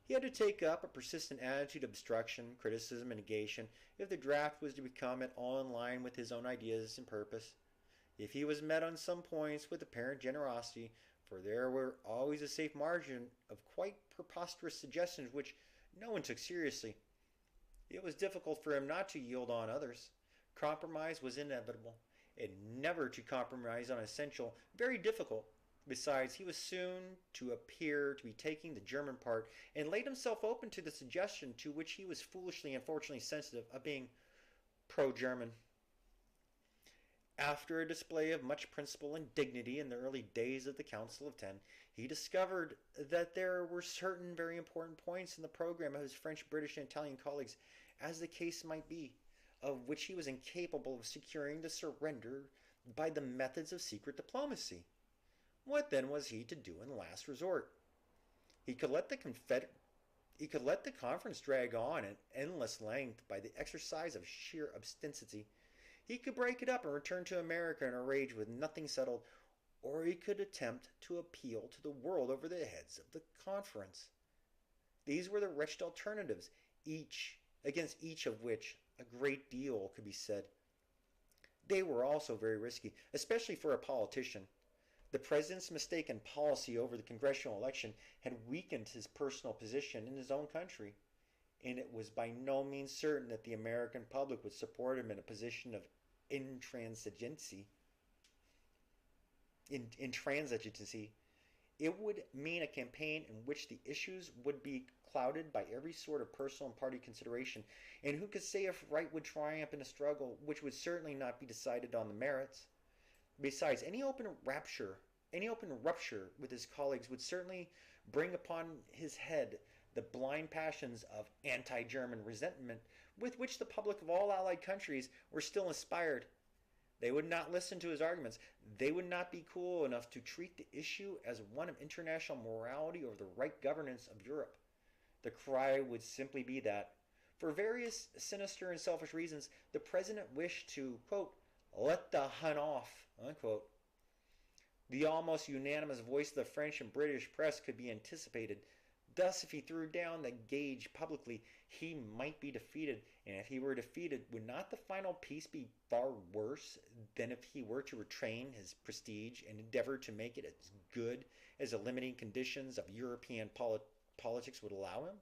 He had to take up a persistent attitude of obstruction, criticism, and negation if the draft was to become at all in line with his own ideas and purpose. If he was met on some points with apparent generosity, for there were always a safe margin of quite preposterous suggestions which no one took seriously, it was difficult for him not to yield on others. Compromise was inevitable, and never to compromise on essential, very difficult. Besides, he was soon to appear to be taking the German part, and laid himself open to the suggestion, to which he was foolishly and fortunately sensitive, of being pro-German. After a display of much principle and dignity in the early days of the Council of Ten, he discovered that there were certain very important points in the program of his French, British, and Italian colleagues, as the case might be, of which he was incapable of securing the surrender by the methods of secret diplomacy. What then was he to do in the last resort? He could let the conference drag on at endless length by the exercise of sheer obstinacy. He could break it up and return to America in a rage with nothing settled, or he could attempt to appeal to the world over the heads of the conference. These were the wretched alternatives, against each of which a great deal could be said. They were also very risky, especially for a politician. The President's mistaken policy over the congressional election had weakened his personal position in his own country, and it was by no means certain that the American public would support him in a position of intransigency. It would mean a campaign in which the issues would be clouded by every sort of personal and party consideration, and who could say if right would triumph in a struggle which would certainly not be decided on the merits? Besides, any open rupture with his colleagues would certainly bring upon his head the blind passions of anti-German resentment with which the public of all allied countries were still inspired. They would not listen to his arguments. They would not be cool enough to treat the issue as one of international morality or the right governance of Europe. The cry would simply be that, for various sinister and selfish reasons, the President wished to, quote, let the Hun off, unquote. The almost unanimous voice of the French and British press could be anticipated. Thus, if he threw down the gauge publicly, he might be defeated, and if he were defeated, would not the final peace be far worse than if he were to retain his prestige and endeavor to make it as good as the limiting conditions of European politics would allow him?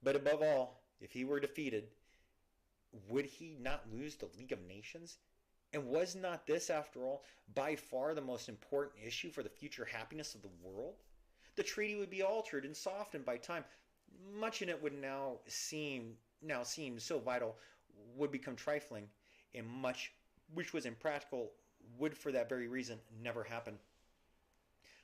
But above all, if he were defeated, would he not lose the League of Nations? And was not this, after all, by far the most important issue for the future happiness of the world? The treaty would be altered and softened by time. Much in it would now seem so vital would become trifling, and much which was impractical would for that very reason never happen.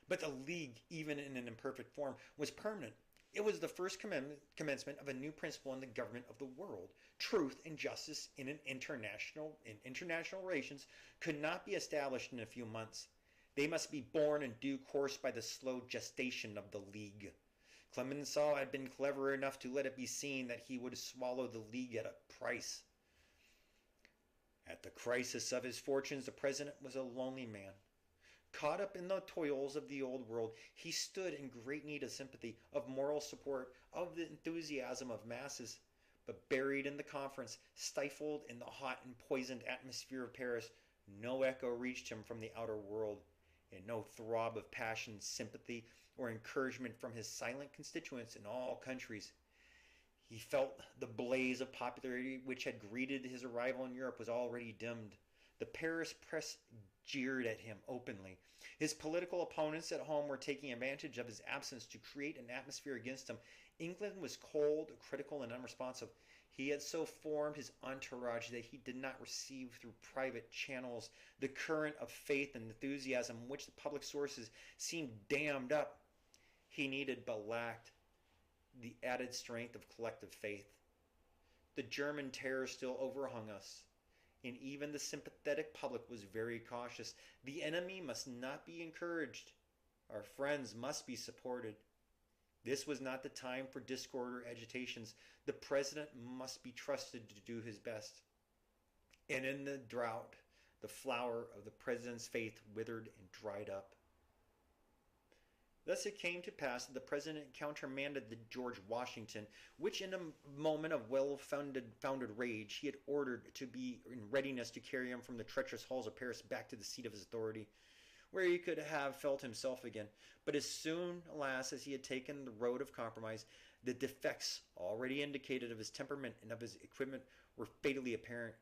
But the League, even in an imperfect form, was permanent. It was the first commencement of a new principle in the government of the world. Truth and justice in international relations could not be established in a few months. They must be born in due course by the slow gestation of the League. Clemenceau had been clever enough to let it be seen that he would swallow the League at a price. At the crisis of his fortunes, the president was a lonely man. Caught up in the toils of the old world, he stood in great need of sympathy, of moral support, of the enthusiasm of masses. But buried in the conference, stifled in the hot and poisoned atmosphere of Paris, no echo reached him from the outer world, and no throb of passion, sympathy, or encouragement from his silent constituents in all countries. He felt the blaze of popularity which had greeted his arrival in Europe was already dimmed. The Paris press jeered at him openly. His political opponents at home were taking advantage of his absence to create an atmosphere against him. England was cold, critical, and unresponsive. He had so formed his entourage that he did not receive through private channels the current of faith and enthusiasm which the public sources seemed dammed up. He needed but lacked the added strength of collective faith. The German terror still overhung us, and even the sympathetic public was very cautious. The enemy must not be encouraged. Our friends must be supported. This was not the time for discord or agitations. The president must be trusted to do his best. And in the drought, the flower of the president's faith withered and dried up. Thus it came to pass that the president countermanded the George Washington, which in a moment of well-founded rage he had ordered to be in readiness to carry him from the treacherous halls of Paris back to the seat of his authority, where he could have felt himself again. But as soon, alas, as he had taken the road of compromise, the defects already indicated of his temperament and of his equipment were fatally apparent.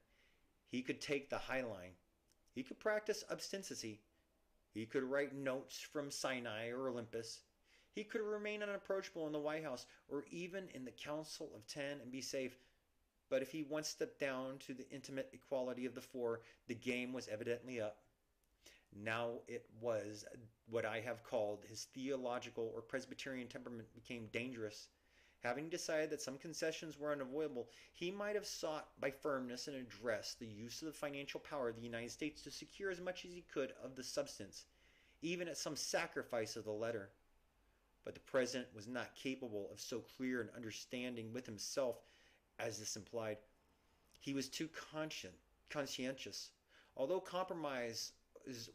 He could take the high line. He could practice obstinacy. He could write notes from Sinai or Olympus. He could remain unapproachable in the White House or even in the Council of Ten and be safe. But if he once stepped down to the intimate equality of the four, the game was evidently up. Now it was what I have called his theological or Presbyterian temperament became dangerous. Having decided that some concessions were unavoidable, he might have sought by firmness and address the use of the financial power of the United States to secure as much as he could of the substance, even at some sacrifice of the letter. But the president was not capable of so clear an understanding with himself as this implied. He was too conscientious. Although compromises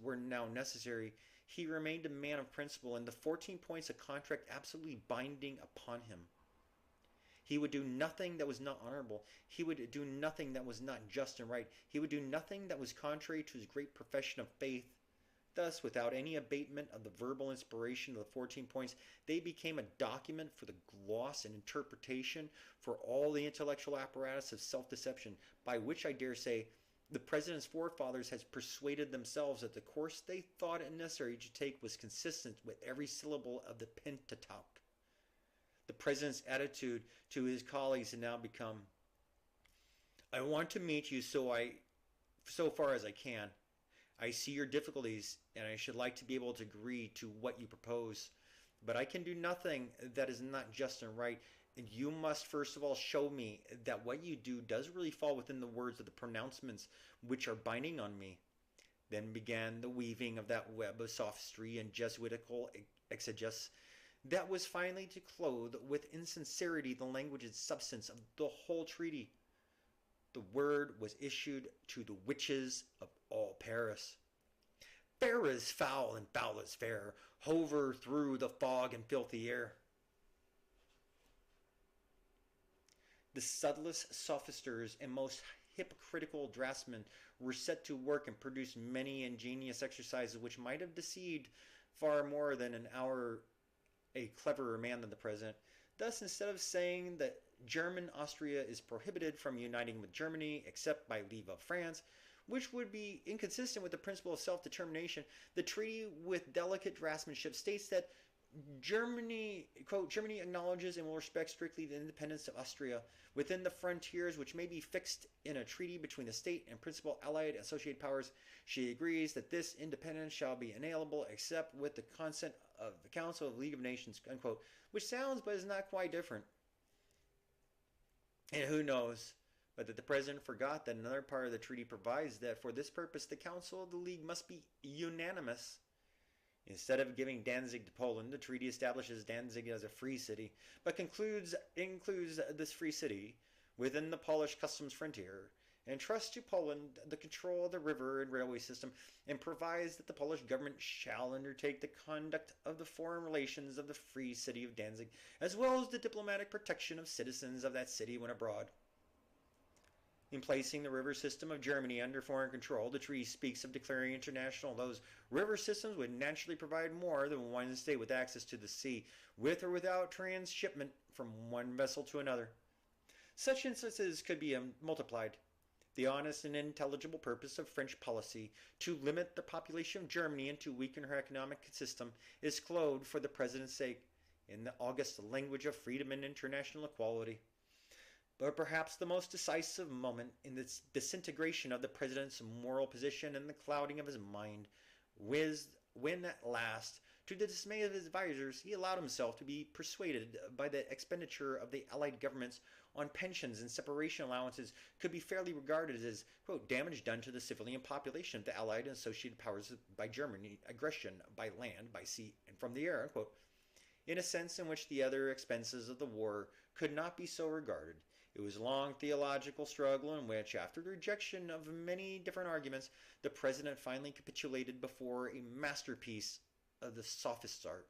were now necessary, he remained a man of principle, and the 14 points of contract absolutely binding upon him. He would do nothing that was not honorable. He would do nothing that was not just and right. He would do nothing that was contrary to his great profession of faith. Thus, without any abatement of the verbal inspiration of the 14 points, they became a document for the gloss and interpretation for all the intellectual apparatus of self-deception, by which I dare say the president's forefathers had persuaded themselves that the course they thought it necessary to take was consistent with every syllable of the Pentateuch. The president's attitude to his colleagues had now become, I want to meet you so far as I can. I see your difficulties, and I should like to be able to agree to what you propose. But I can do nothing that is not just and right, and you must first of all show me that what you do does really fall within the words of the pronouncements which are binding on me. Then began the weaving of that web of sophistry and Jesuitical exegesis that was finally to clothe with insincerity the language and substance of the whole treaty. The word was issued to the witches of all Paris. Fair is foul and foul is fair, hover through the fog and filthy air. The subtlest sophisters and most hypocritical draftsmen were set to work and produced many ingenious exercises which might have deceived far more than an hour a cleverer man than the president. Thus, instead of saying that German Austria is prohibited from uniting with Germany except by leave of France, which would be inconsistent with the principle of self-determination. The treaty with delicate draftsmanship states that Germany, quote, Germany acknowledges and will respect strictly the independence of Austria within the frontiers which may be fixed in a treaty between the state and principal allied associated powers. She agrees that this independence shall be inalienable except with the consent of the Council of the League of Nations, unquote, which sounds but is not quite different. And who knows but that the President forgot that another part of the treaty provides that for this purpose the Council of the League must be unanimous. Instead of giving Danzig to Poland, the treaty establishes Danzig as a free city, but includes this free city within the Polish customs frontier, and trusts to Poland the control of the river and railway system, and provides that the Polish government shall undertake the conduct of the foreign relations of the free city of Danzig, as well as the diplomatic protection of citizens of that city when abroad. In placing the river system of Germany under foreign control, the treaty speaks of declaring international. Those river systems would naturally provide more than one state with access to the sea, with or without transshipment from one vessel to another. Such instances could be multiplied. The honest and intelligible purpose of French policy to limit the population of Germany and to weaken her economic system is clothed for the President's sake in the august language of freedom and international equality. But perhaps the most decisive moment in this disintegration of the President's moral position and the clouding of his mind was when at last, to the dismay of his advisers, he allowed himself to be persuaded by the expenditure of the Allied governments on pensions and separation allowances could be fairly regarded as, quote, damage done to the civilian population of the Allied and associated powers by Germany aggression by land, by sea, and from the air, unquote, in a sense in which the other expenses of the war could not be so regarded. It was a long theological struggle in which, after the rejection of many different arguments, the President finally capitulated before a masterpiece of the sophist's art.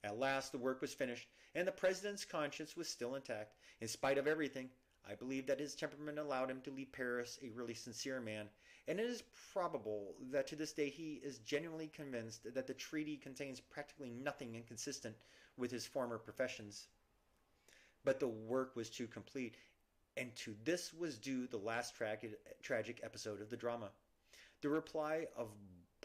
At last the work was finished, and the President's conscience was still intact. In spite of everything, I believe that his temperament allowed him to leave Paris a really sincere man, and it is probable that to this day he is genuinely convinced that the treaty contains practically nothing inconsistent with his former professions. But the work was too complete, and to this was due the last tragic episode of the drama. The reply of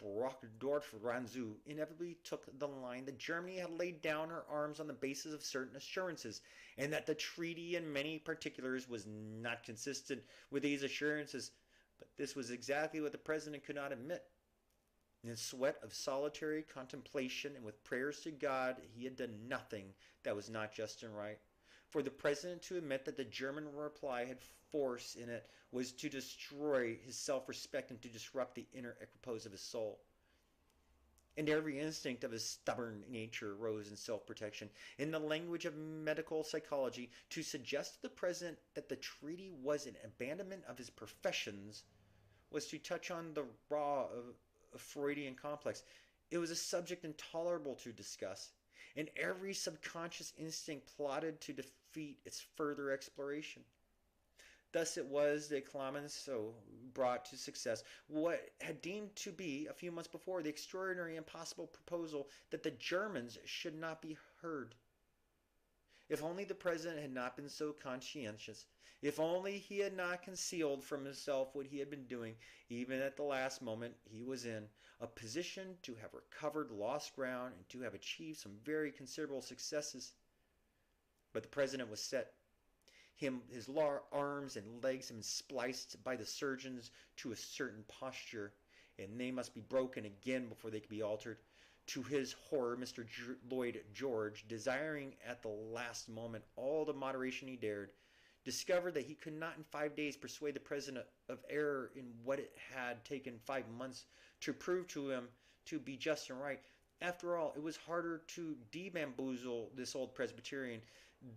Brockdorf Ranzu inevitably took the line that Germany had laid down her arms on the basis of certain assurances, and that the treaty in many particulars was not consistent with these assurances. But this was exactly what the President could not admit. In a sweat of solitary contemplation and with prayers to God, he had done nothing that was not just and right. For the President to admit that the German reply had force in it was to destroy his self-respect and to disrupt the inner equipoise of his soul. And every instinct of his stubborn nature rose in self-protection. In the language of medical psychology, to suggest to the President that the treaty was an abandonment of his professions was to touch on the raw of a Freudian complex. It was a subject intolerable to discuss, and every subconscious instinct plotted to defeat its further exploration. Thus it was that Clemenceau brought to success what had deemed to be, a few months before, the extraordinary impossible proposal that the Germans should not be heard. If only the President had not been so conscientious, if only he had not concealed from himself what he had been doing, even at the last moment he was in a position to have recovered lost ground and to have achieved some very considerable successes. But the President was set. His arms and legs had been spliced by the surgeons to a certain posture, and they must be broken again before they could be altered. To his horror, Mr. Lloyd George, desiring at the last moment all the moderation he dared, discovered that he could not in 5 days persuade the President of error in what it had taken 5 months to prove to him to be just and right. After all, it was harder to de-bamboozle this old Presbyterian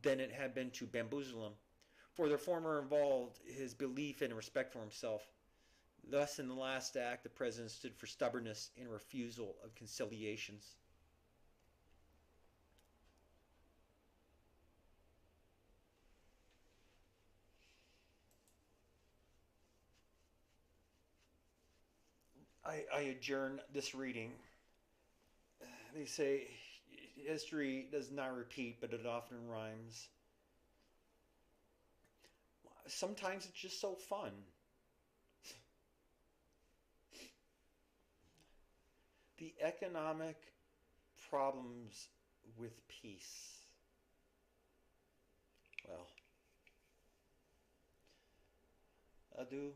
than it had been to bamboozle him, for the former involved his belief and respect for himself. Thus, in the last act, the President stood for stubbornness and refusal of conciliations. I adjourn this reading. They say history does not repeat, but it often rhymes. sometimes it's just so fun. The economic problems with peace. Well, adieu.